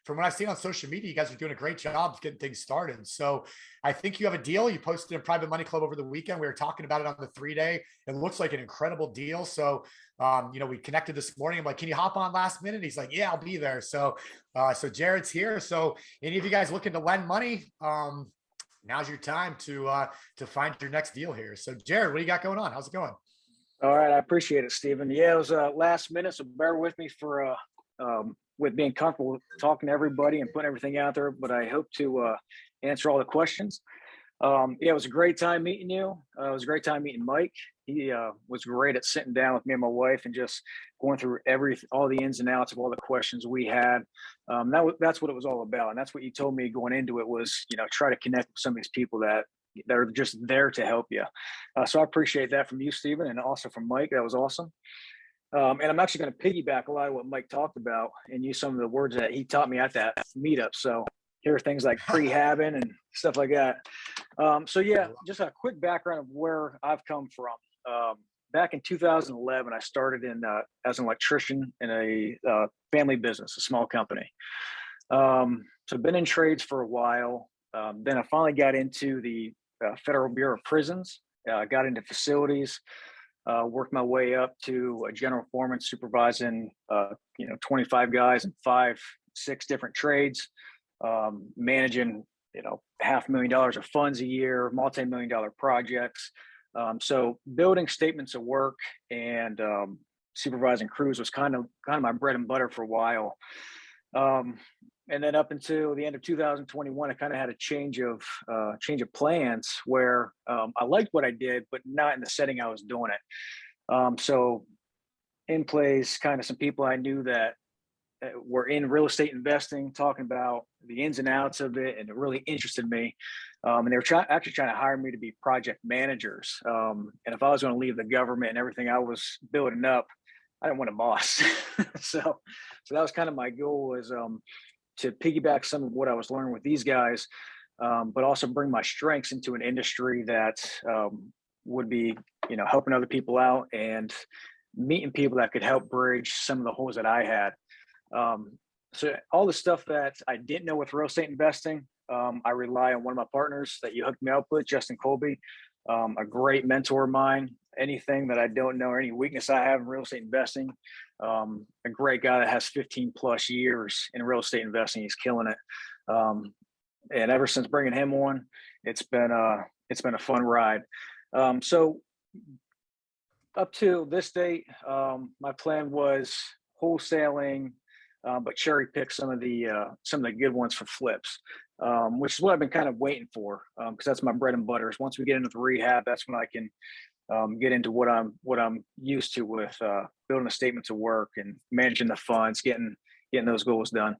from what I've seen on social media, you guys are doing a great job of getting things started. So I think you have a deal. You posted in Private Money Club over the weekend. We were talking about it on the 3-day. It looks like an incredible deal. So, we connected this morning. I'm like, can you hop on last minute? He's like, yeah, I'll be there. So, so Jared's here. So any of you guys looking to lend money, now's your time to find your next deal here. So Jared, what do you got going on? How's it going? All right. I appreciate it, Stephen. Yeah, it was last minute. So bear with me for, with being comfortable talking to everybody and putting everything out there, but I hope to answer all the questions. Yeah, it was a great time meeting you. It was a great time meeting Mike. He was great at sitting down with me and my wife and just going through all the ins and outs of all the questions we had. That's what it was all about. And that's what you told me going into it was, try to connect with some of these people that are just there to help you. So I appreciate that from you, Stephen, and also from Mike. That was awesome. And I'm actually going to piggyback a lot of what Mike talked about and use some of the words that he taught me at that meetup. So here are things like prehabbing and stuff like that. So yeah, just a quick background of where I've come from. Back in 2011, I started as an electrician in a family business, a small company. So I've been in trades for a while. Then I finally got into the Federal Bureau of Prisons, got into facilities, worked my way up to a general foreman supervising, 25 guys in 5-6 different trades, managing, $500,000 of funds a year, multi-million-dollar projects. So building statements of work and supervising crews was kind of my bread and butter for a while. And then up until the end of 2021, I kind of had a change of plans where I liked what I did, but not in the setting I was doing it. So in place, kind of some people I knew that were in real estate investing, talking about the ins and outs of it, and it really interested me. And they were actually trying to hire me to be project managers. And if I was going to leave the government and everything I was building up, I didn't want a boss. So that was kind of my goal, was to piggyback some of what I was learning with these guys, but also bring my strengths into an industry that would be, helping other people out and meeting people that could help bridge some of the holes that I had. So all the stuff that I didn't know with real estate investing, I rely on one of my partners that you hooked me up with, Justin Colby, a great mentor of mine. Anything that I don't know or any weakness I have in real estate investing, a great guy that has 15 plus years in real estate investing. He's killing it. And ever since bringing him on, it's been a fun ride. So up to this date, my plan was wholesaling, but cherry pick some of the good ones for flips, which is what I've been kind of waiting for, because that's my bread and butter. Is once we get into the rehab, that's when I can get into what I'm used to with building the statements of work and managing the funds, getting those goals done.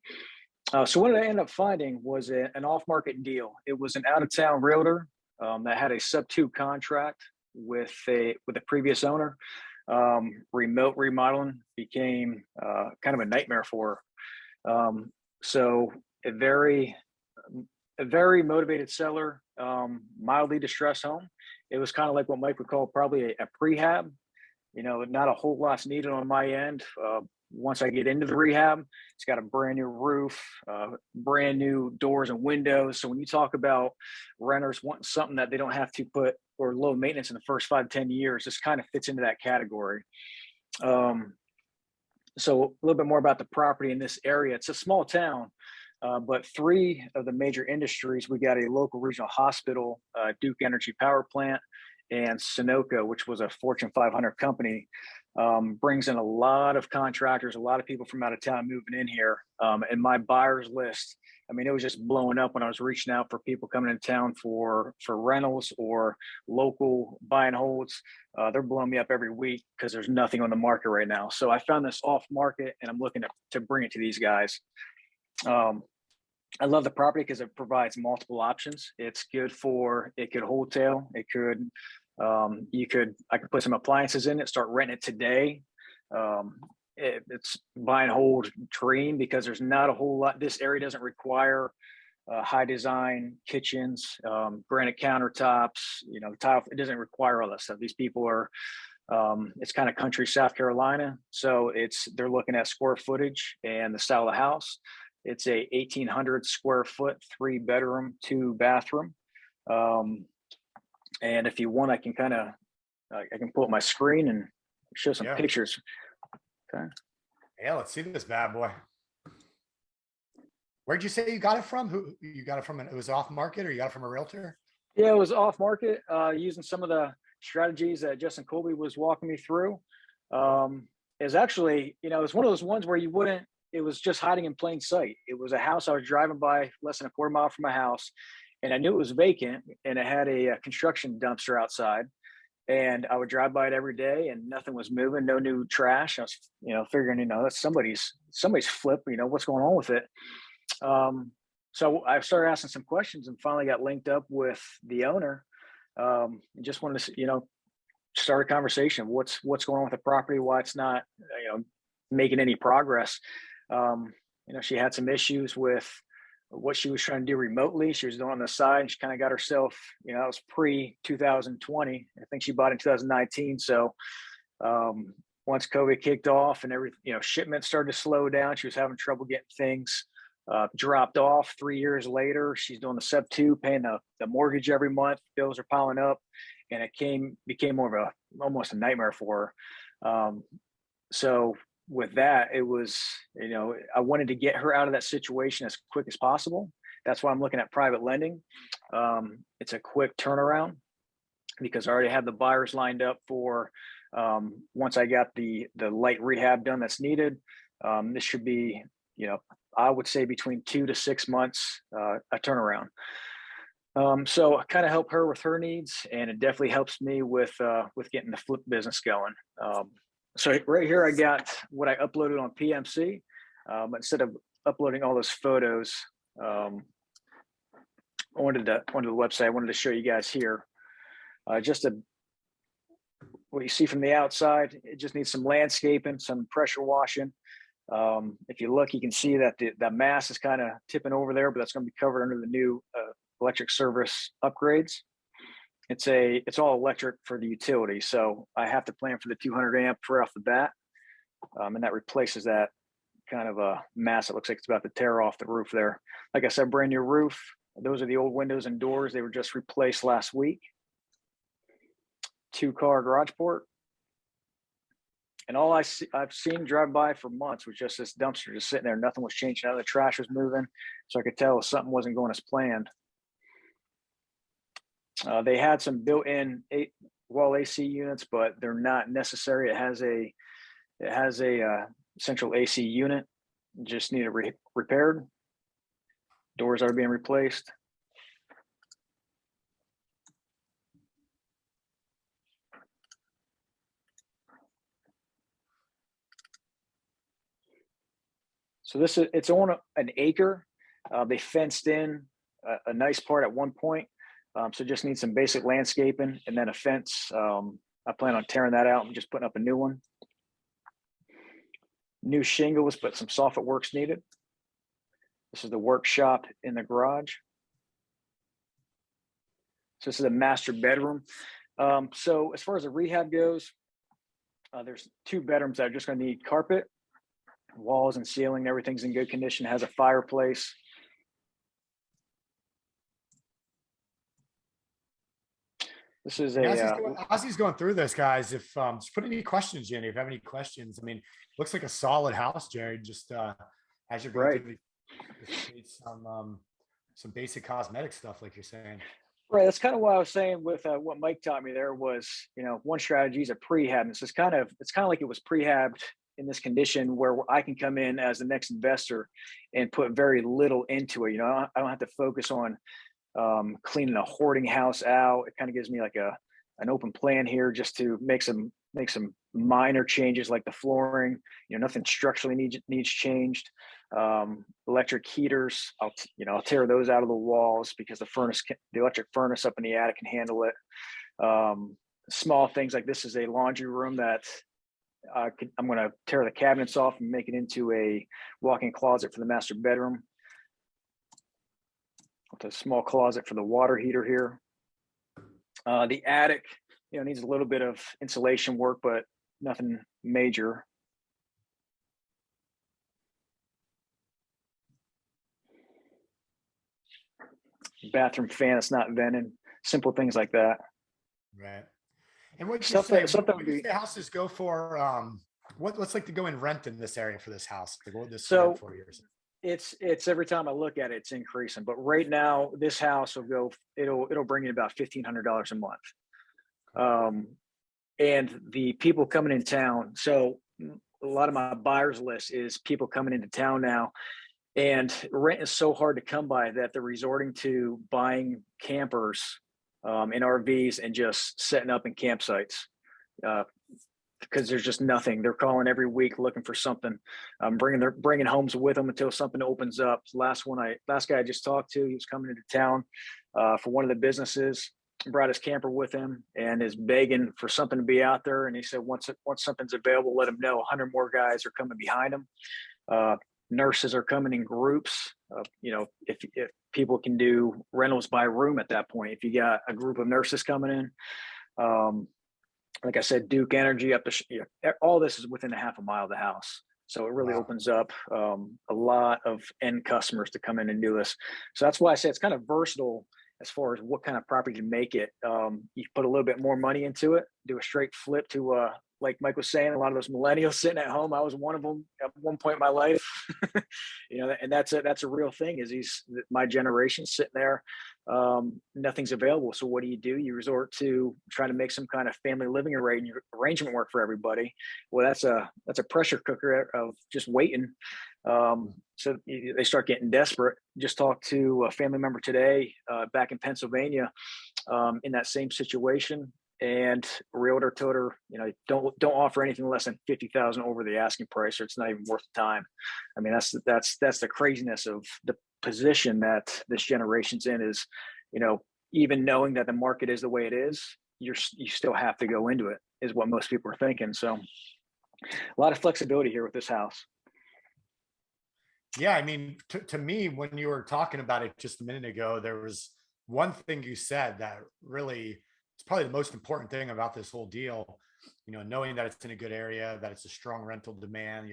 So what I ended up finding was an off-market deal. It was an out-of-town realtor that had a sub-2 contract with a previous owner. Remote remodeling became kind of a nightmare for her. So a very motivated seller, mildly distressed home. It was kind of like what Mike would call probably a prehab. Not a whole lot's needed on my end. Once I get into the rehab, it's got a brand new roof, brand new doors and windows. So when you talk about renters wanting something that they don't have to put, or low maintenance in the first 5-10 years, this kind of fits into that category. So a little bit more about the property in this area. It's a small town, but 3 of the major industries, we got a local regional hospital, Duke Energy Power Plant, and Sunoco, which was a Fortune 500 company, brings in a lot of contractors, a lot of people from out of town moving in here. And my buyers list, it was just blowing up when I was reaching out for people coming in town for rentals or local buy and holds. They're blowing me up every week because there's nothing on the market right now. So I found this off market, and I'm looking to bring it to these guys. I love the property because it provides multiple options. It's good for, it could wholesale. It could, I could put some appliances in it, start renting it today. It's buy and hold dream because there's not a whole lot. This area doesn't require high design kitchens, granite countertops, tile. It doesn't require all that stuff. These people are, it's kind of country South Carolina. So they're looking at square footage and the style of the house. It's a 1,800 square foot, 3-bedroom, 2-bathroom. And if you want, I can pull up my screen and show some pictures. Okay. Yeah, let's see this bad boy. Where'd you say you got it from? Who you got it from? It was off market, or you got it from a realtor? Yeah, it was off market, using some of the strategies that Justin Colby was walking me through. It's actually, it's one of those ones where it was just hiding in plain sight. It was a house I was driving by less than a quarter mile from my house, and I knew it was vacant, and it had a construction dumpster outside. And I would drive by it every day, and nothing was moving, no new trash. I was, figuring, that's somebody's flip, what's going on with it? So I started asking some questions and finally got linked up with the owner. And just wanted to, start a conversation. What's going on with the property? Why it's not, making any progress? She had some issues with what she was trying to do remotely. She was doing on the side, and she kind of got herself, it was pre 2020. I think she bought in 2019. So once COVID kicked off and everything, shipments started to slow down. She was having trouble getting things dropped off. 3 years later, she's doing the sub 2, paying the mortgage every month. Bills are piling up, and it became more of almost a nightmare for her. So with that, it was, I wanted to get her out of that situation as quick as possible. That's why I'm looking at private lending. It's a quick turnaround because I already have the buyers lined up for once I got the light rehab done that's needed. This should be, I would say between 2 to 6 months, a turnaround. So I kind of help her with her needs, and it definitely helps me with getting the flip business going. So right here, I got what I uploaded on PMC. Instead of uploading all those photos onto the website, I wanted to show you guys here. What you see from the outside, it just needs some landscaping, some pressure washing. If you look, you can see that the mass is kind of tipping over there, but that's going to be covered under the new electric service upgrades. It's all electric for the utility, so I have to plan for the 200 amp right off the bat, and that replaces that kind of a mass. It looks like it's about to tear off the roof there. Like I said, brand new roof. Those are the old windows and doors. They were just replaced last week. 2-car garage port. And all I've seen drive by for months was just this dumpster just sitting there. Nothing was changing. None of the trash was moving, so I could tell something wasn't going as planned. They had some built-in wall AC units, but they're not necessary. It has a central AC unit. Just need it repaired. Doors are being replaced. So it's on an acre. They fenced in a nice part at one point. So just need some basic landscaping and then a fence. I plan on tearing that out and just putting up a new one. New shingles, but some soffit work's needed. This is the workshop in the garage. So this is a master bedroom. So as far as the rehab goes, there's 2 bedrooms that are just going to need carpet. Walls and ceiling, everything's in good condition. It has a fireplace. This is as he's going through this, guys, if just put any questions in, if you have any questions. I mean, looks like a solid house, Jared. Just as you're going through some basic cosmetic stuff, like you're saying. Right. That's kind of what I was saying with what Mike taught me there was, one strategy is a prehab. And so it's kind of like it was prehabbed in this condition where I can come in as the next investor and put very little into it. I don't have to focus on cleaning a hoarding house out. It kind of gives me like an open plan here just to make some minor changes like the flooring. Nothing structurally needs changed. Electric heaters, I'll tear those out of the walls because the electric furnace up in the attic can handle it. Small things like this is a laundry room that I'm going to tear the cabinets off and make it into a walk-in closet for the master bedroom. With a small closet for the water heater here. The attic, needs a little bit of insulation work, but nothing major. Bathroom fan that's not vented. Simple things like that. Right. And what you say houses go for? What's like to go in rent in this area for this house? Like, what would this for 4 years? It's every time I look at it, it's increasing. But right now, this house it'll bring in about $1,500 a month. And the people coming in town. So a lot of my buyers list is people coming into town now, and rent is so hard to come by that they're resorting to buying campers in RVs and just setting up in campsites because there's just nothing. They're calling every week looking for something, bringing homes with them until something opens up. Last guy I just talked to, he was coming into town for one of the businesses. brought his camper with him and is begging for something to be out there. And he said, once something's available, let him know. 100 more guys are coming behind him. Nurses are coming in groups. If people can do rentals by room at that point, if you got a group of nurses coming in, like I said, Duke Energy up to all this is within a half a mile of the house. So it really opens up a lot of end customers to come in and do this. So that's why I say it's kind of versatile as far as what kind of property you make it. You put a little bit more money into it, do a straight flip to, like Mike was saying, a lot of those millennials sitting at home. I was one of them at one point in my life, and that's a real thing is my generation sitting there. Nothing's available. So what do? You resort to trying to make some kind of family living arrangement work for everybody. Well, that's a pressure cooker of just waiting. So they start getting desperate. Just talked to a family member today back in Pennsylvania in that same situation. And a realtor told her, don't offer anything less than 50,000 over the asking price, or it's not even worth the time. I mean, that's the craziness of the position that this generation's in is, even knowing that the market is the way it is, you still have to go into it, is what most people are thinking. So a lot of flexibility here with this house. Yeah, I mean, to me, when you were talking about it just a minute ago, there was one thing you said that really, it's probably the most important thing about this whole deal, knowing that it's in a good area, that it's a strong rental demand.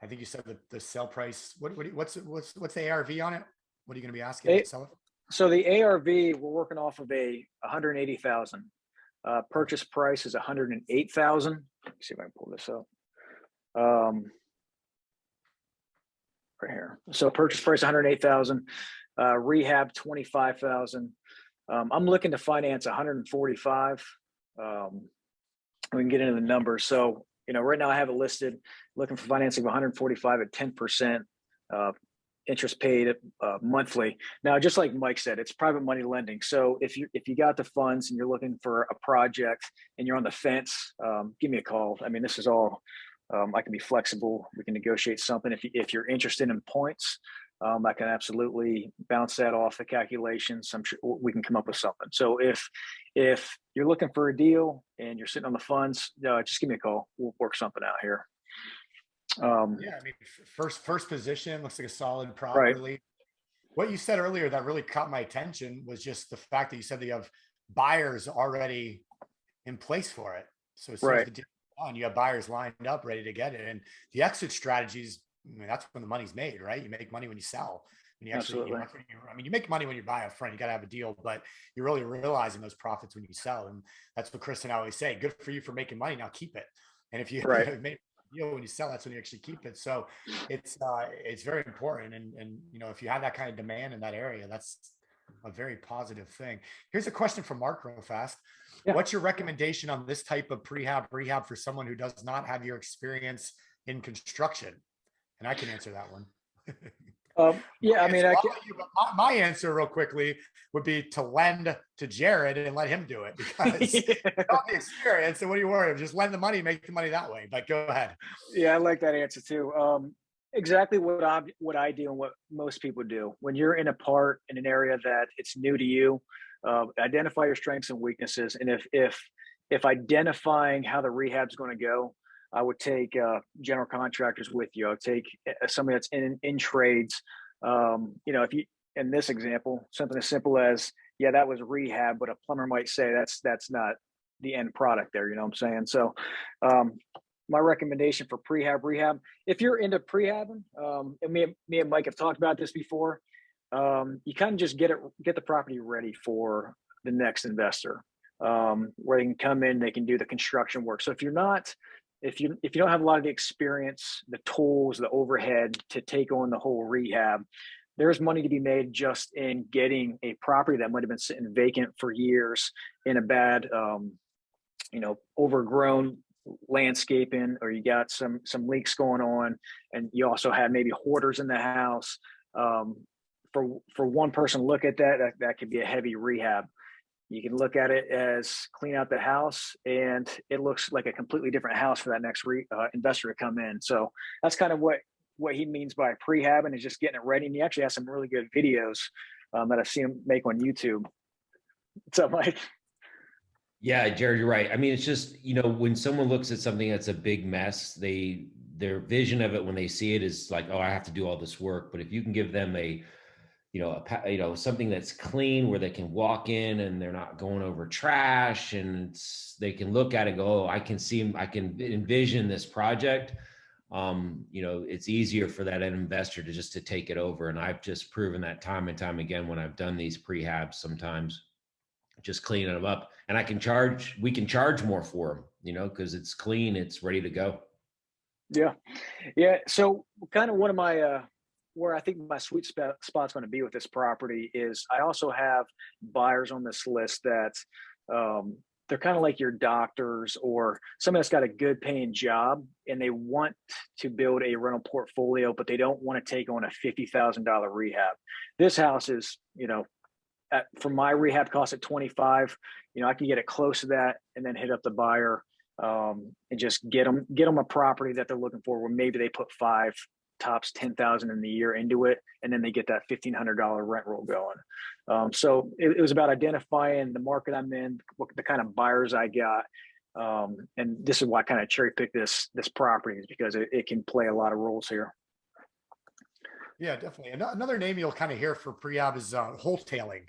I think you said that the sell price, what's the ARV on it? What are you going to be asking to sell it? So the ARV, we're working off of a 180,000. Purchase price is 108,000. Let me see if I can pull this up. Right here. So purchase price 108,000, rehab 25,000. I'm looking to finance 145. We can get into the numbers. So, right now I have it listed, looking for financing of 145 at 10%, interest paid monthly. Now, just like Mike said, it's private money lending. So if you got the funds and you're looking for a project and you're on the fence, give me a call. I mean, this is all, I can be flexible. We can negotiate something. If you're interested in points, I can absolutely bounce that off the calculations. I'm sure we can come up with something. So if you're looking for a deal and you're sitting on the funds, just give me a call. We'll work something out here. Yeah, I mean, first position looks like a solid property. Right. What you said earlier that really caught my attention was just the fact that you said that you have buyers already in place for it. So as soon as the deal is on, you have buyers lined up, ready to get it. And the exit strategies, that's when the money's made, right? You make money when you sell. When you actually, you make money when you buy up front. You got to have a deal, but you're really realizing those profits when you sell. And that's what Chris and I always say. Good for you for making money. Now keep it. And if you make a deal when you sell, that's when you actually keep it. So it's very important. And if you have that kind of demand in that area, that's a very positive thing. Here's a question from Mark real fast. Yeah. What's your recommendation on this type of rehab for someone who does not have your experience in construction? And I can answer that one. My answer real quickly would be to lend to Jared and let him do it, because you don't the experience. So what do you worry about? Just lend the money, make the money that way. But go ahead. Yeah, I like that answer too. Exactly what I do and what most people do. When you're in an area that it's new to you, identify your strengths and weaknesses. And if identifying how the rehab's going to go, I would take general contractors with you. I would take somebody that's in trades. If you, in this example, something as simple as, yeah, that was rehab, but a plumber might say that's not the end product there. You know what I'm saying? So my recommendation for rehab, if you're into prehabbing, and me and Mike have talked about this before, you kind of just get the property ready for the next investor, where they can come in, they can do the construction work. So if you don't have a lot of the experience, the tools, the overhead to take on the whole rehab, there's money to be made just in getting a property that might have been sitting vacant for years in a bad, overgrown landscaping, or you got some leaks going on, and you also have maybe hoarders in the house. For one person to look at that could be a heavy rehab. You can look at it as clean out the house, and it looks like a completely different house for that next investor to come in. So that's kind of what he means by prehabbing, is just getting it ready. And he actually has some really good videos that I've seen him make on YouTube. What's up, Mike? Yeah, Jared, you're right. I mean, it's just, when someone looks at something that's a big mess, their vision of it when they see it is like, oh, I have to do all this work. But if you can give them something that's clean where they can walk in and they're not going over trash, and they can look at it and go, oh, I can envision this project. It's easier for that investor to take it over. And I've just proven that time and time again when I've done these prehabs, sometimes just cleaning them up, and we can charge more for them, because it's clean, it's ready to go. Yeah. Yeah. So kind of one of my, where I think my sweet spot's going to be with this property is I also have buyers on this list that, they're kind of like your doctors or somebody that's got a good paying job and they want to build a rental portfolio, but they don't want to take on a $50,000 rehab. This house is, for my rehab cost at 25, I can get it close to that and then hit up the buyer, and just get them a property that they're looking for, where maybe they put 5, tops 10,000 in the year into it, and then they get that $1,500 rent roll going. So it was about identifying the market I'm in, what the kind of buyers I got, and this is why I kind of cherry picked this property, is because it can play a lot of roles here. Yeah, definitely. Another name you'll kind of hear for prehab is wholetailing.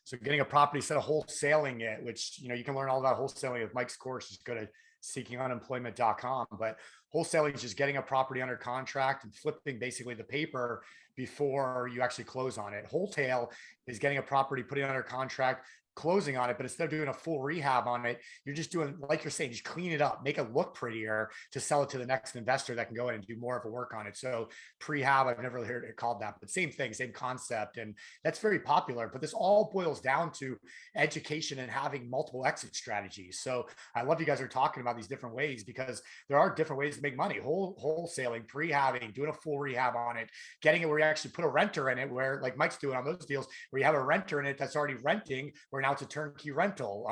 So getting a property instead of wholesaling it, which, you can learn all about wholesaling with Mike's course. Just go to seekingunemployment.com. But wholesaling is just getting a property under contract and flipping basically the paper before you actually close on it. Wholetail is getting a property, putting it under contract, closing on it, but instead of doing a full rehab on it, you're just doing, like you're saying, just clean it up, make it look prettier to sell it to the next investor that can go in and do more of a work on it. So prehab, I've never really heard it called that, but same thing, same concept. And that's very popular, but this all boils down to education and having multiple exit strategies. So I love you guys are talking about these different ways, because there are different ways to make money: wholesaling, prehabbing, doing a full rehab on it, getting it where you actually put a renter in it, where like Mike's doing on those deals, where you have a renter in it that's already renting, where now it's a turnkey rental.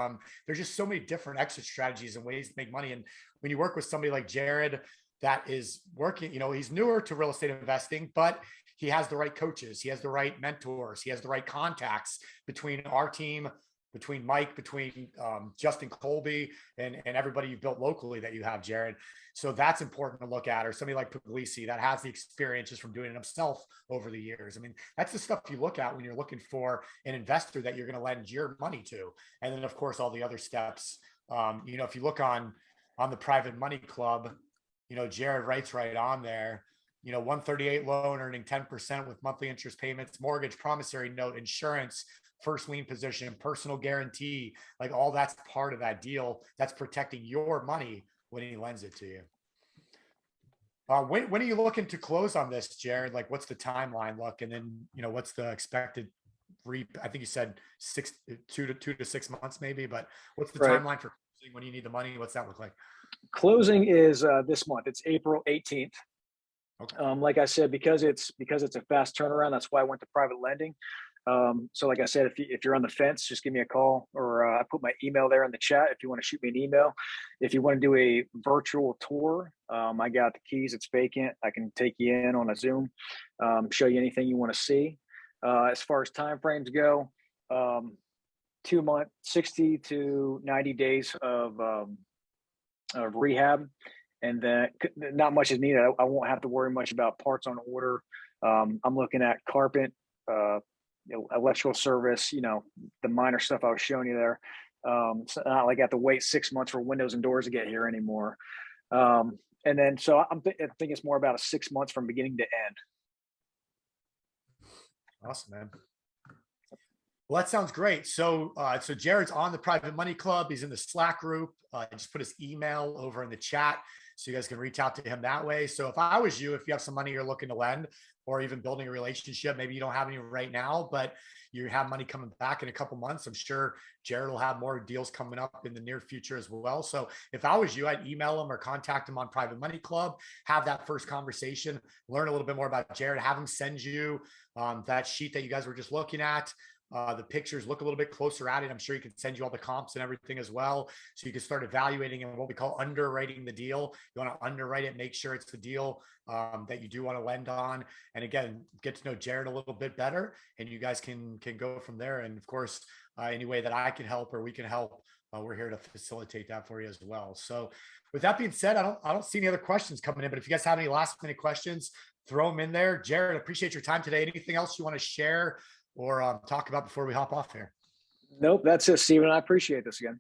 There's just so many different exit strategies and ways to make money. And when you work with somebody like Jared that is working, he's newer to real estate investing, but he has the right coaches, he has the right mentors, he has the right contacts between our team, between Mike, between Justin Colby, and everybody you've built locally that you have, Jared. So that's important to look at. Or somebody like Puglisi that has the experience just from doing it himself over the years. I mean, that's the stuff you look at when you're looking for an investor that you're going to lend your money to. And then, of course, all the other steps. If you look on the Private Money Club, Jared writes right on there, 138 loan earning 10% with monthly interest payments, mortgage, promissory note, insurance, first lien position, personal guarantee, like all that's part of that deal. That's protecting your money when he lends it to you. When are you looking to close on this, Jared? Like, what's the timeline look? And then, what's the expected I think you said 2 to 6 months maybe, but what's the timeline for closing? When you need the money? What's that look like? Closing is this month. It's April 18th. Okay. Like I said, because it's a fast turnaround, that's why I went to private lending. So like I said, if you're on the fence, just give me a call, or I put my email there in the chat if you want to shoot me an email. If you want to do a virtual tour, I got the keys. It's vacant. I can take you in on a Zoom, show you anything you want to see. As far as timeframes go, 2 months, 60 to 90 days of rehab. And then not much is needed. I won't have to worry much about parts on order. I'm looking at carpet, electrical service, the minor stuff I was showing you there. So not like I have to wait 6 months for windows and doors to get here anymore. And then, so I think it's more about a 6 months from beginning to end. Awesome, man. Well, that sounds great. So, so Jared's on the Private Money Club. He's in the Slack group. I just put his email over in the chat, so you guys can reach out to him that way. So if I was you, if you have some money you're looking to lend, or even building a relationship, maybe you don't have any right now, but you have money coming back in a couple months, I'm sure Jared will have more deals coming up in the near future as well. So if I was you, I'd email him or contact him on Private Money Club, have that first conversation, learn a little bit more about Jared, have him send you that sheet that you guys were just looking at. the pictures, look a little bit closer at it. I'm sure he can send you all the comps and everything as well. So you can start evaluating and what we call underwriting the deal. You want to underwrite it, make sure it's the deal that you do want to lend on. And again, get to know Jared a little bit better, and you guys can go from there. And of course, any way that I can help or we can help, we're here to facilitate that for you as well. So with that being said, I don't see any other questions coming in, but if you guys have any last minute questions, throw them in there. Jared, I appreciate your time today. Anything else you want to share or talk about before we hop off here? Nope, that's it, Stephen. I appreciate this again.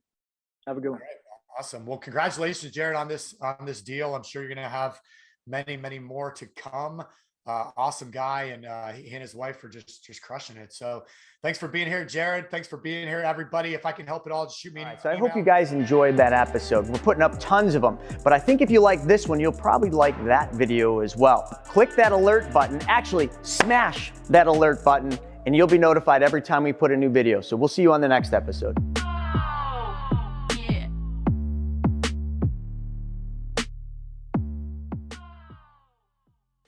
Have a good one. All right, awesome. Well, congratulations, Jared, on this deal. I'm sure you're going to have many, many more to come. Awesome guy, and he and his wife are just crushing it. So thanks for being here, Jared. Thanks for being here, everybody. If I can help at all, just shoot me an email. So I hope you guys enjoyed that episode. We're putting up tons of them, but I think if you like this one, you'll probably like that video as well. Click that alert button, actually smash that alert button, and you'll be notified every time we put a new video. So we'll see you on the next episode.